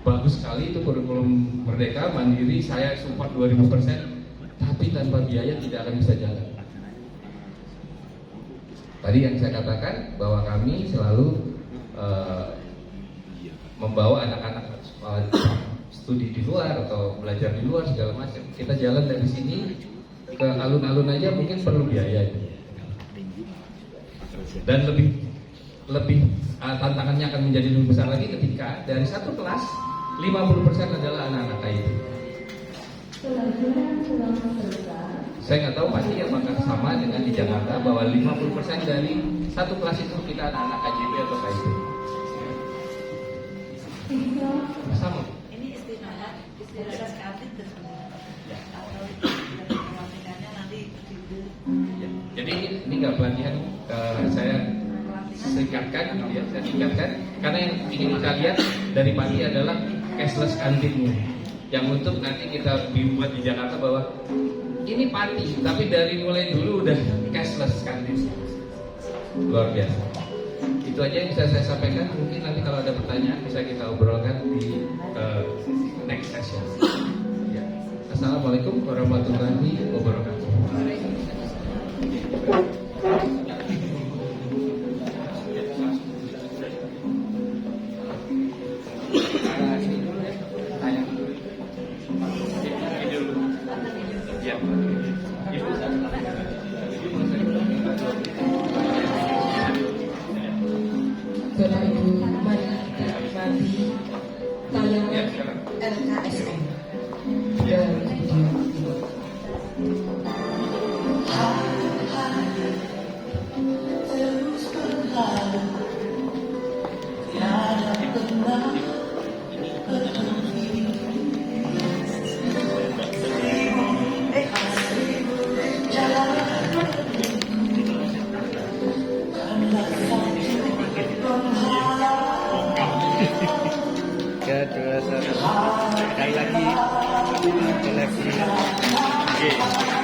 Bagus sekali itu kurikulum merdeka mandiri, saya support 2000%. Tapi tanpa biaya tidak akan bisa jalan. Tadi yang saya katakan bahwa kami selalu membawa anak-anak studi di luar atau belajar di luar segala macam. Kita jalan dari sini ke alun-alun aja mungkin perlu biaya itu. Dan lebih tantangannya akan menjadi lebih besar lagi ketika dari satu kelas 50% adalah anak-anak KIP. Saya nggak tahu pasti apakah sama dengan di Jakarta bahwa 50% dari satu kelas itu kita anak-anak KJB atau KIP. Sama. Ini istilah kreatif dan nanti Jadi ini nggak pelatihan, saya singkatkan, ya, saya singkatkan karena yang ingin kita lihat dari pagi adalah cashless kantinnya, yang untuk nanti kita buat di Jakarta bahwa ini pati, tapi dari mulai dulu udah cashless kantin, luar biasa. Itu aja yang bisa saya sampaikan. Mungkin nanti kalau ada pertanyaan bisa kita obrolkan di next session. Ya. Assalamualaikum warahmatullahi wabarakatuh. Bapak Ibu, mari kita nikmati tayangan LKSM dari video ini. Ya, dua satu. Sekali lagi koleksi. Terima kasih.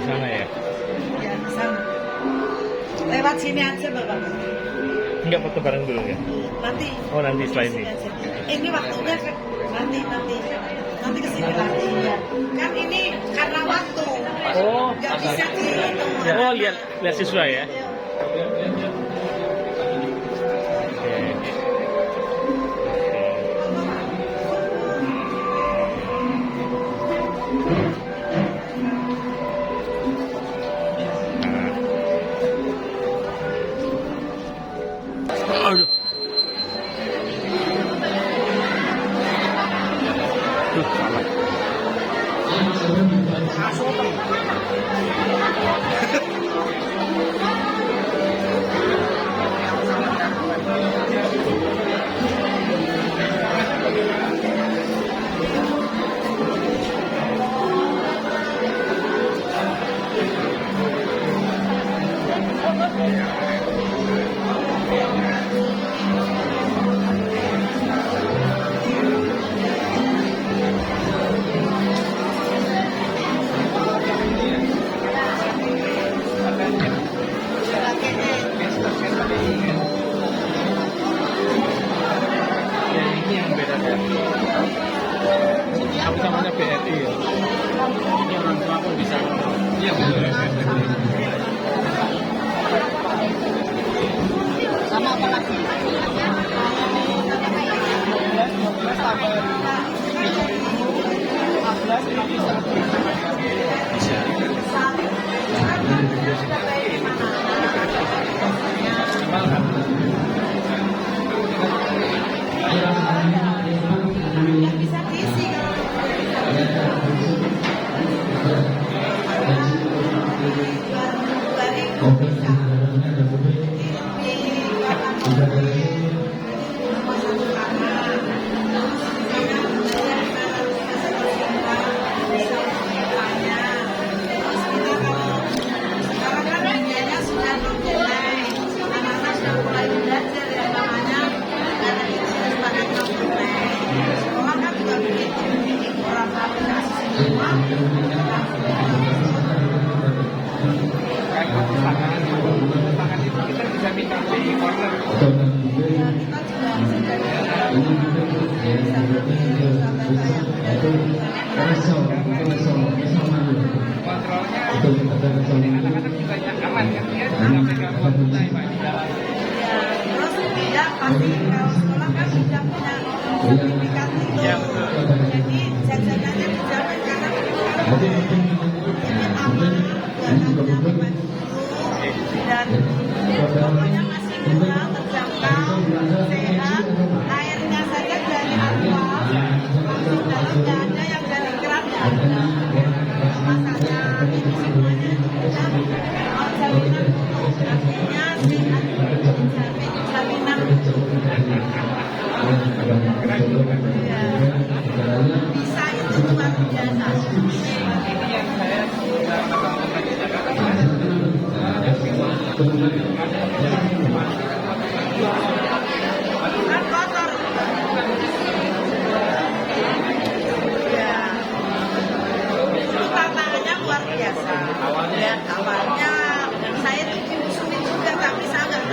sana ya? Ya, di sana. Lewat sini aja, Bapak. Enggak foto bareng dulu ya? Nanti. Oh, nanti setelah ini. Ini waktunya nanti kesini lagi ya. Kan ini karena waktu. Oh, Nggak bisa dihitung. oh lihat siswa ya? Oke. Aduh. Salah. Ya ini yang beda ya. Aku namanya BRI ya. Ini orang tua pun bisa. Iya boleh. Sama apa lagi? Bisa diisi Tangan itu kita bisa minta di corner. Kontrolnya anak-anak juga aman kan ya, tidak pegang tunai Pak di dalam. terus dia pasti kalau sekolah kan sudah punya sertifikat itu. Ya, betul. Jadi jajanannya dijamin karena jadi aman dan pokoknya masih murah, terjangkau, sehat, airnya saja dari aqua, masuk dalam nggak ada yang dari keran, nggak ada. Masaknya ini semuanya jaminan untuk artinya sehat, jaminan bisa itu luar biasa. Ini yang saya sudah makan di Jakarta. Kan kotor. Ya. Itu tantangannya luar biasa. Ya, awalnya saya tuh dimusuhin juga tapi saya nggak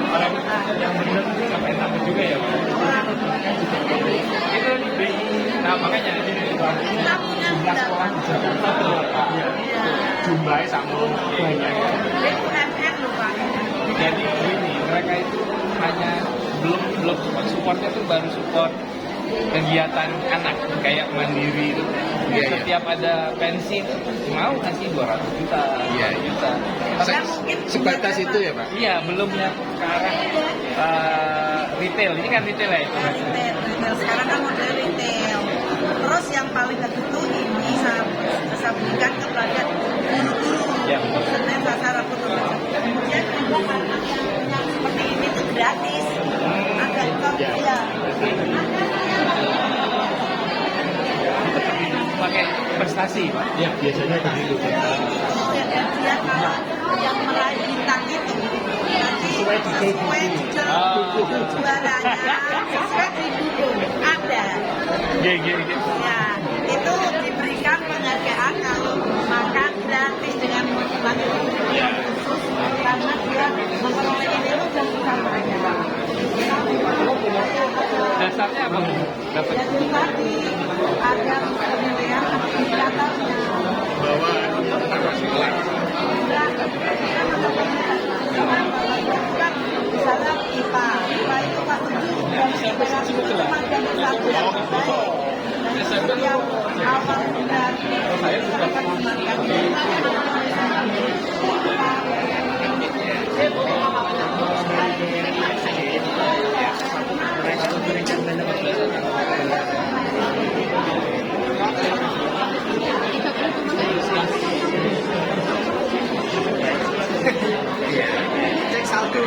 Orang yang benar itu nggak pengen takut juga ya Pak. Itu di, nah makanya kita punya jumlah sekolah di Jakarta berapa? Jumlahnya sama banyak. BUMN loh Pak. Jadi ini mereka itu hanya belum supportnya tuh baru support kegiatan anak kayak mandiri itu. Setiap ada pensi itu mau kasih 200 juta, 3 juta. Saya mungkin Sebatas itu ya Pak? Iya, belum ya ke arah retail. Ini kan retail ya itu. retail sekarang kan model retail. Terus yang paling tentu ini saya berikan kepada guru-guru. Ya, betul. Sebenarnya sasaran kemudian juga karena yang seperti ini tuh gratis. Agak ya. Pakai prestasi, Pak. Ya biasanya begitu. Dia kalau yang meraih bintang itu nanti sesuai juaranya sesuai didukung ada. Gitu. Ya, khusus karena dia memperoleh ini dan utamanya. Dasarnya apa? Dapat Jadi tadi ada penilaian indikatornya. bahwa Misalnya IPA itu kelas 7 dan cuma jadi satu yang terbaik. Dan itu yang awal dari masyarakat menggunakan cek satu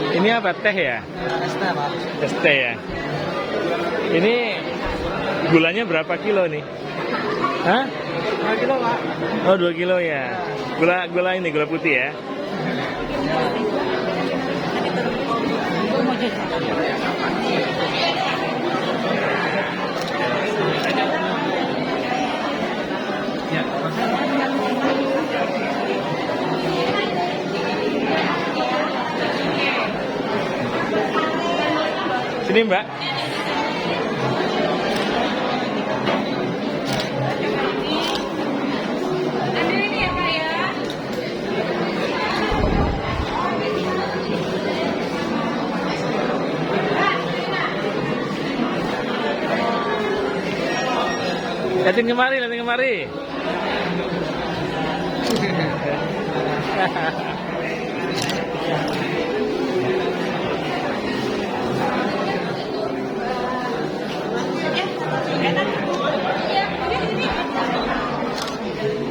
Ini apa, teh ya? ST ya. Ini gulanya berapa kilo nih? Hah? 2 kilo, Pak. Oh, 2 kilo ya. Gula ini gula putih ya. Sini, Mbak. ini ya Pak ya. Lihatin kemari, lihatin kemari.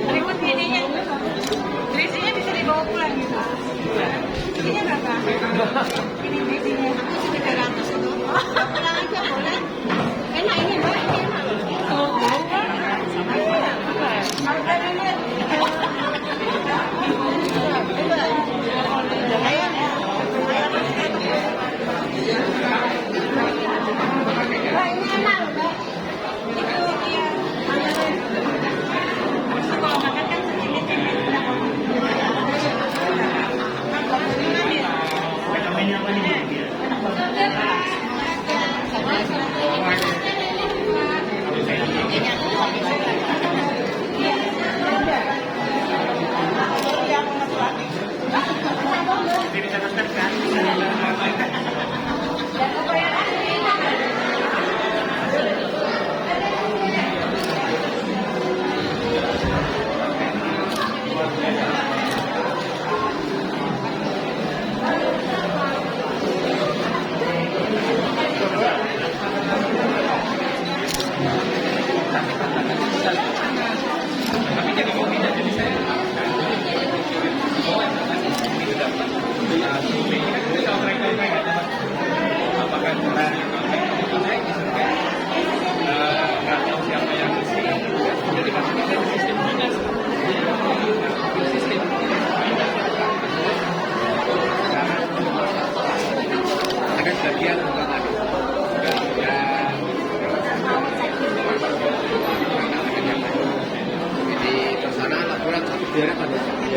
Berikut gininya. Dressingnya bisa dibawa pulang gitu. Ini berapa? Ini dressingnya 300 itu. Pulang aja boleh. Enak ini Mbak, ini enak. Oh, sama ini.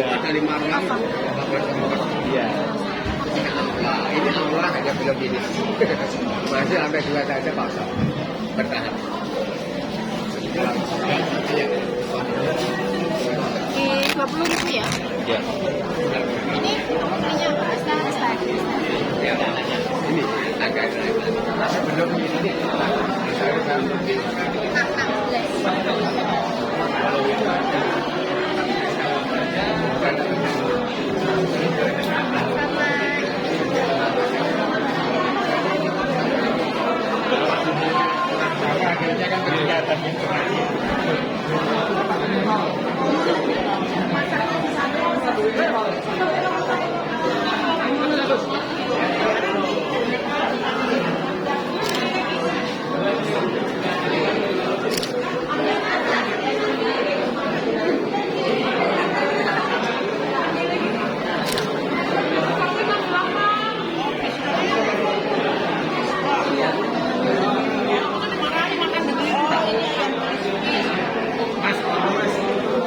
Ada 5 ruang, Iya. ini aula hanya belum ini. Masih sampai 2 saja pasang bertahap. Rp20.000 ya? Ya. Ini punya pasta lagi. Ini agak belum ini.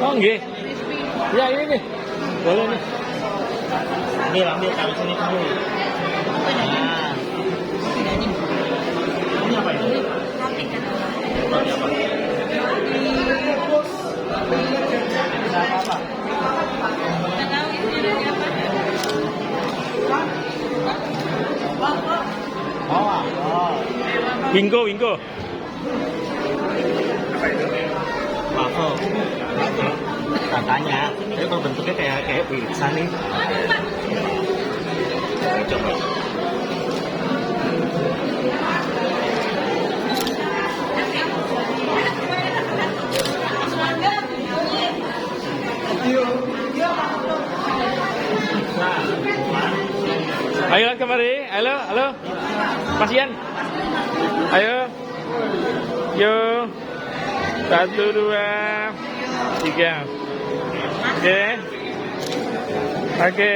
Oh nggih. Ya ini nih. Boleh nih. Ini ambil taruh sini dulu. Nah. Ini apa ini? Roti apa? Apa? Wingko. Apa itu? Waffle. Katanya, tapi kalau bentuknya kayak pizza nih. Coba. Ayo kemari, halo, Mas Ian, ayo, yuk, 1, 2, 3, oke.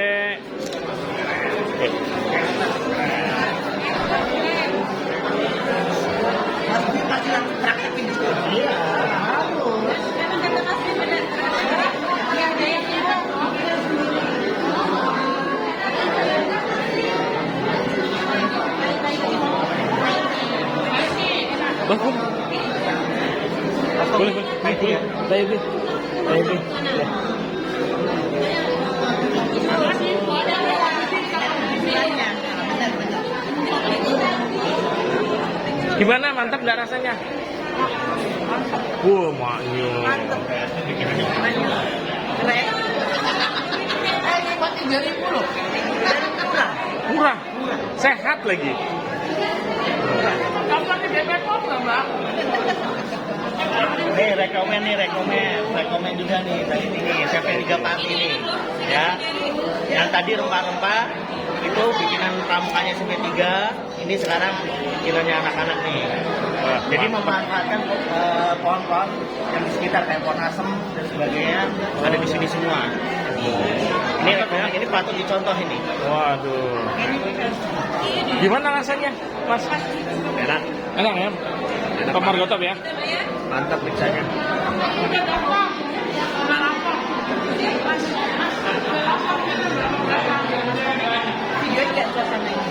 Boleh. Gimana, mantap nggak rasanya? Wah, maknya. Mantep. Keren. Cuma 3.000 loh. Murah. Sehat lagi. Kapan di BP Pop nggak, Mbak? Nih rekomen juga nih tadi nih CP3 Pati nih ya. Yang tadi rempah-rempah itu bikinan pramukanya CP3, ini sekarang bikinannya anak-anak nih. Jadi memanfaatkan pohon-pohon yang di sekitar kayak pohon asem dan sebagainya ada di sini semua. Ini patut dicontoh ini. Waduh. Gimana rasanya, Mas? Enak, Enak ya? Tomar gotop ya? mantap pizzanya. Video juga suasananya.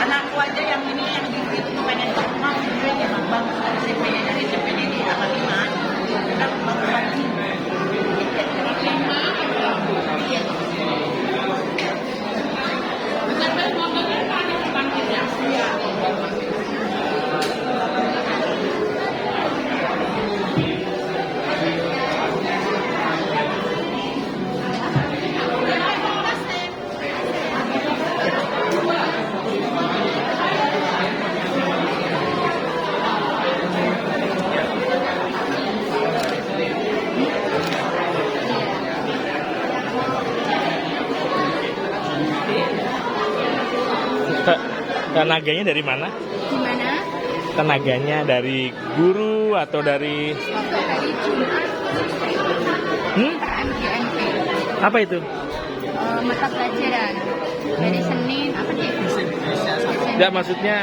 Anakku aja yang ini yang di itu pengen mau videonya bang CP-nya dari CP ini apa lima kan bagus lagi. Tenaganya dari mana? Gimana? Tenaganya dari guru atau dari Hari Jumat MGMP. apa itu? Mata pelajaran dari Senin apa sih? Enggak, maksudnya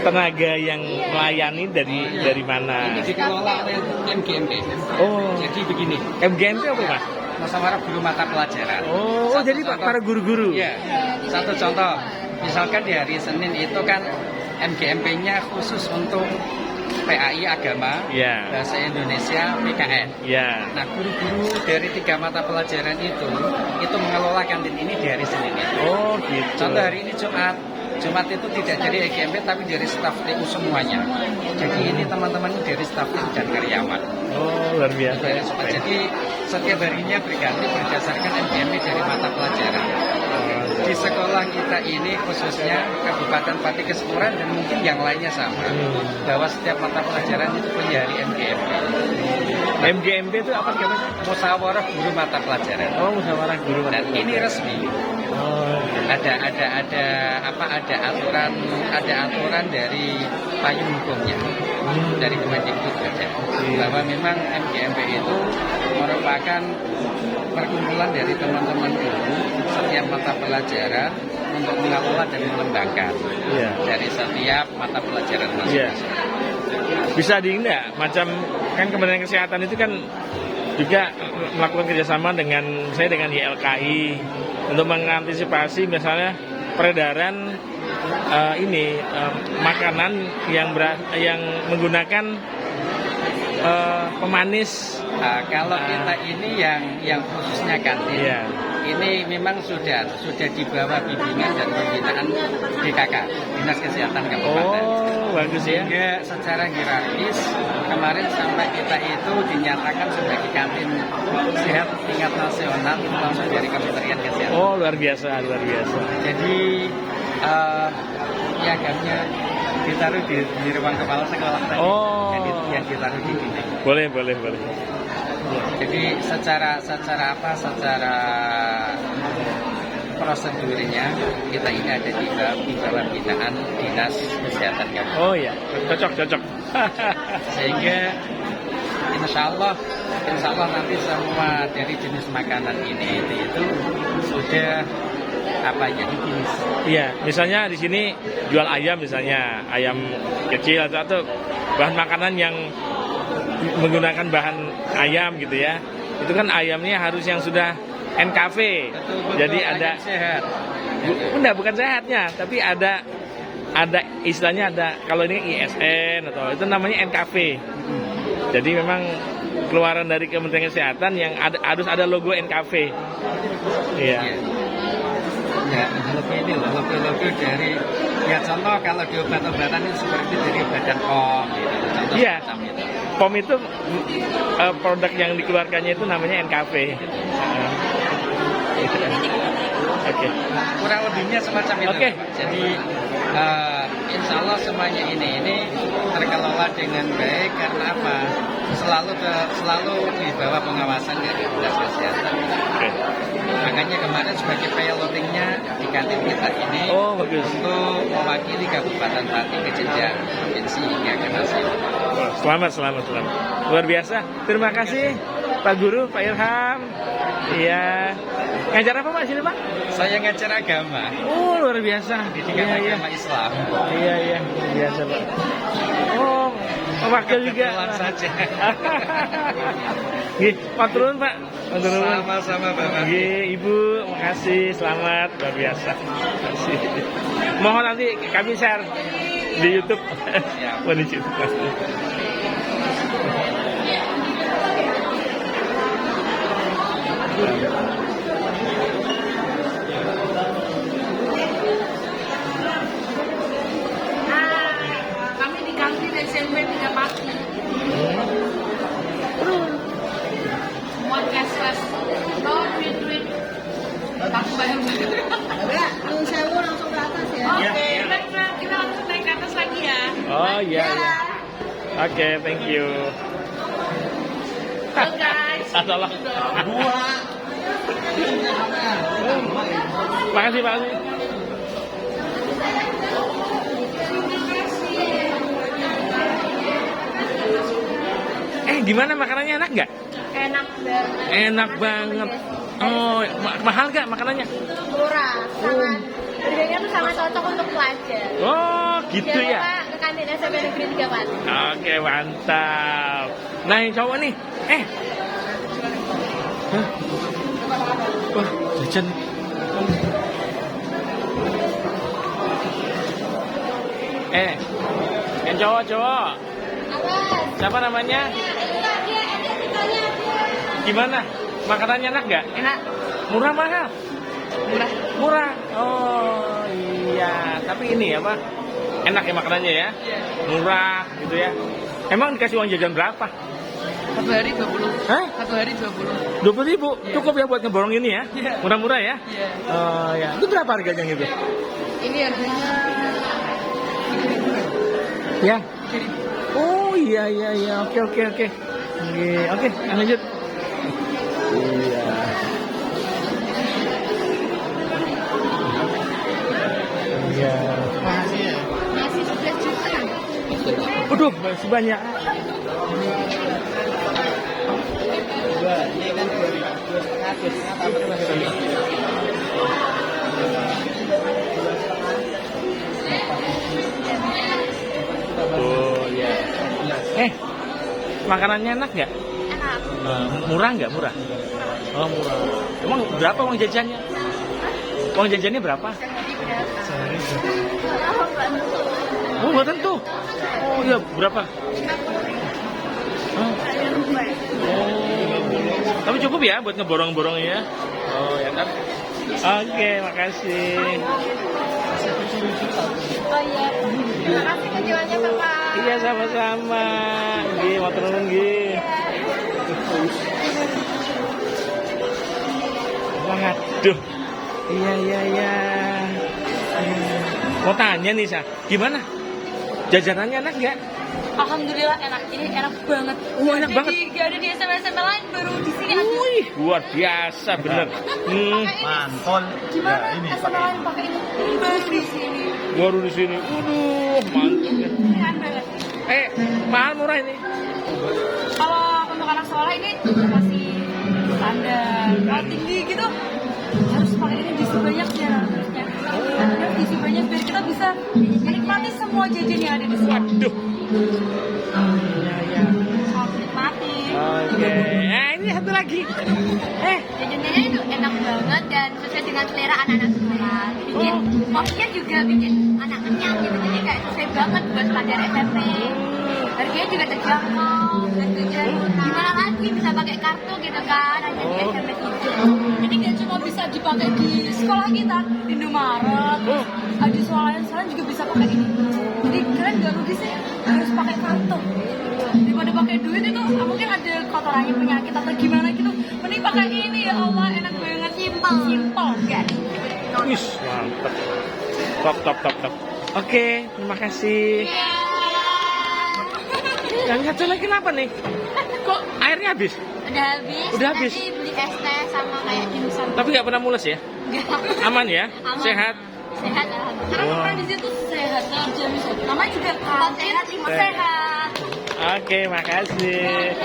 tenaga yang melayani dari mana? Ini dikelola oleh MGMP. Oh, Jadi begini, MGMP apa, Mas? musyawarah guru mata pelajaran. Oh, Satu jadi contoh- para guru-guru. Iya. Satu contoh, misalkan di hari Senin itu kan MGMP-nya khusus untuk PAI Agama, Ya. Bahasa Indonesia, PKN. Ya. Nah, guru-guru dari 3 mata pelajaran itu mengelola kantin ini di hari Senin. Oh gitu. Contoh hari ini Jumat itu tidak dari EGMP tapi dari staf TU semuanya. Jadi ini teman-teman dari staf TU dan karyawan. Oh luar biasa. Jadi setiap harinya berganti berdasarkan EGMP dari mata pelajaran. Di sekolah kita ini khususnya Kabupaten Pati Kesepuran dan mungkin yang lainnya sama, bahwa setiap mata pelajaran itu punya hari MGMP. MGMP itu apa sih? Musyawarah Guru Mata Pelajaran. Oh musyawarah guru. Dan ini resmi. Oh. Ada aturan dari payung hukumnya dari Kemendikbud ada bahwa memang MGMP itu merupakan perkumpulan dari teman-teman guru setiap mata pelajaran untuk mengelola dan mengembangkan dari setiap mata pelajaran masing-masing. Bisa enggak macam kan Kementerian Kesehatan itu kan juga melakukan kerjasama dengan YLKI untuk mengantisipasi misalnya peredaran makanan yang menggunakan pemanis. Kalau kita ini yang khususnya kantin, ini memang sudah di bawah bimbingan dan pembinaan DKK, Dinas Kesehatan Kabupaten. Oh, bagus ya. Sehingga secara hierarkis kemarin sampai kita itu dinyatakan sebagai kantin sehat tingkat nasional itu langsung dari Kementerian Kesehatan. Oh, luar biasa, luar biasa. Jadi piagamnya ditaruh di ruang kepala sekolah tadi. Oh. Yang ditaruh di sini. Boleh. Jadi secara prosedurnya kita ini ada di bawah binaan Dinas Kesehatan Kabupaten. Oh iya, cocok. Sehingga insya Allah nanti semua dari jenis makanan ini itu sudah higienis. Iya, misalnya di sini jual ayam misalnya, ayam kecil atau bahan makanan yang menggunakan bahan ayam gitu ya. Itu kan ayamnya harus yang sudah NKV. Betul, jadi ada sehat. Bukan sehatnya, tapi ada istilahnya ada kalau ini ISN atau itu namanya NKV. Jadi memang keluaran dari Kementerian Kesehatan yang harus ada logo NKV. Iya. Ya, logo dari contoh kalau di obat-obatan itu seperti dari Badan POM gitu. Iya. POM itu produk yang dikeluarkannya itu namanya NKV. Oke. Kurang lebihnya semacam itu. Oke. Jadi insya Allah semuanya ini terkelola dengan baik karena apa? Selalu di bawah pengawasan dari Dinas Kesehatan. Oke. Makanya kemarin sebagai pilotingnya di kantin kita ini untuk mewakili Kabupaten Pati ke jenjang provinsi hingga ke nasional. Selamat. Luar biasa. Terima kasih Pak Guru, Pak Ilham. Iya. Ngajar apa Pak sini Pak? Saya ngajar agama. Oh luar biasa. Pendidikan agama Islam. Iya, luar biasa Pak. Oh, wakil juga. Kebetulan saja. Nggih, maturun Pak. Maturun. Sama-sama Bapak. Nggih, Ibu, makasih. Selamat, luar biasa. Makasih. Mohon nanti kami share di YouTube. Siap. Di situ. Kami di kantin SMP 3 Pati. Semua cashless. No duit. Aku bayar. Lu sewu langsung ke atas ya. Oke, kita langsung naik ke atas lagi ya. Oh iya. Oke, thank you. Halo guys. Salah. Makasih. Gimana makanannya enak nggak? Enak banget. Oh, mahal nggak makanannya? Murah. Harganya tuh sangat cocok untuk pelajar. Oh, gitu ya. Jangan lupa ke kantin SMP Negeri 3 Pati. Oke, mantap. Nah, yang cowok nih. Wah, jajan. Yang cowok. Siapa namanya? Gimana? Makanannya enak nggak? Enak. Murah mahal? Murah. Murah. Oh iya. Tapi ini apa? Enak ya makanannya ya? Murah gitu ya. Emang dikasih uang jajan berapa? Satu hari 20. Hah? Satu hari 20. 20.000? Cukup ya buat ngeborong ini ya? Iya. Murah-murah ya? Iya. Oh ya. Itu berapa harganya gitu? Ini harganya Ya. Oh iya. Oke. Oke, lanjut. Iya. Iya. Masih 11 juta. Waduh, masih banyak. Oh ya. Makanannya enak nggak? Enak. Murah nggak? Murah. Oh murah. Emang berapa uang jajannya? Uang jajannya berapa? Oh nggak tentu. Oh iya berapa? Oh. Tapi cukup ya buat ngeborong-borong ya. Oh ya kan. Oke, makasih. Oh iya. Terima kasih kejualannya Bapak. Iya sama-sama. Nggih, matur nuwun nggih. Waduh. Iya. Mau tanya nih, Sa. Gimana? Jajanannya enak nggak? Alhamdulillah enak. Ini enak banget. Enak banget. Gak ada di SMA lain, baru di sini aja. Wih, luar biasa bener. Mantol. Gimana SMA lain pakai ini? Baru di sini. Baru di sini. Waduh, mantap ya. Keren banget. Mahal murah ini? Kalau untuk anak sekolah ini masih standar. Kalau tinggi gitu harus pakai ini diisi banyak ya harusnya. Harus diisi banyak biar kita bisa menikmati semua jajan yang ada di sini. Waduh. Iya. Harus menikmati. Oke. Nah, ini satu lagi. Jajannya itu enak banget dan sesuai dengan selera anak-anak sekolah. Bikin porsinya juga bikin anak kenyang gitu. Jadi kayak sesuai banget buat pelajar SMP. Harganya juga terjangkau dan tujuan gimana lagi bisa pakai kartu gitu kan hanya di SMP itu. Ini nggak cuma bisa dipakai di sekolah kita, di Indomaret, di sekolah yang lain juga bisa pakai ini. Jadi kalian nggak rugi sih harus pakai kartu. Daripada pakai duit itu mungkin ada kotorannya penyakit atau gimana gitu. Mending pakai ini ya Allah enak banget, simple kan. Wih, mantap. Top. Oke, terima kasih. Yang satu lagi kenapa nih? Kok airnya habis? Udah habis. Habis. Tadi beli es teh sama kayak dimsum. Tapi nggak pernah mules ya? Aman ya? Aman. Sehat? Sehat alhamdulillah. Karena orang di situ sehat terjamin. Namanya juga sehat. Sehat. Sehat. Oke, makasih.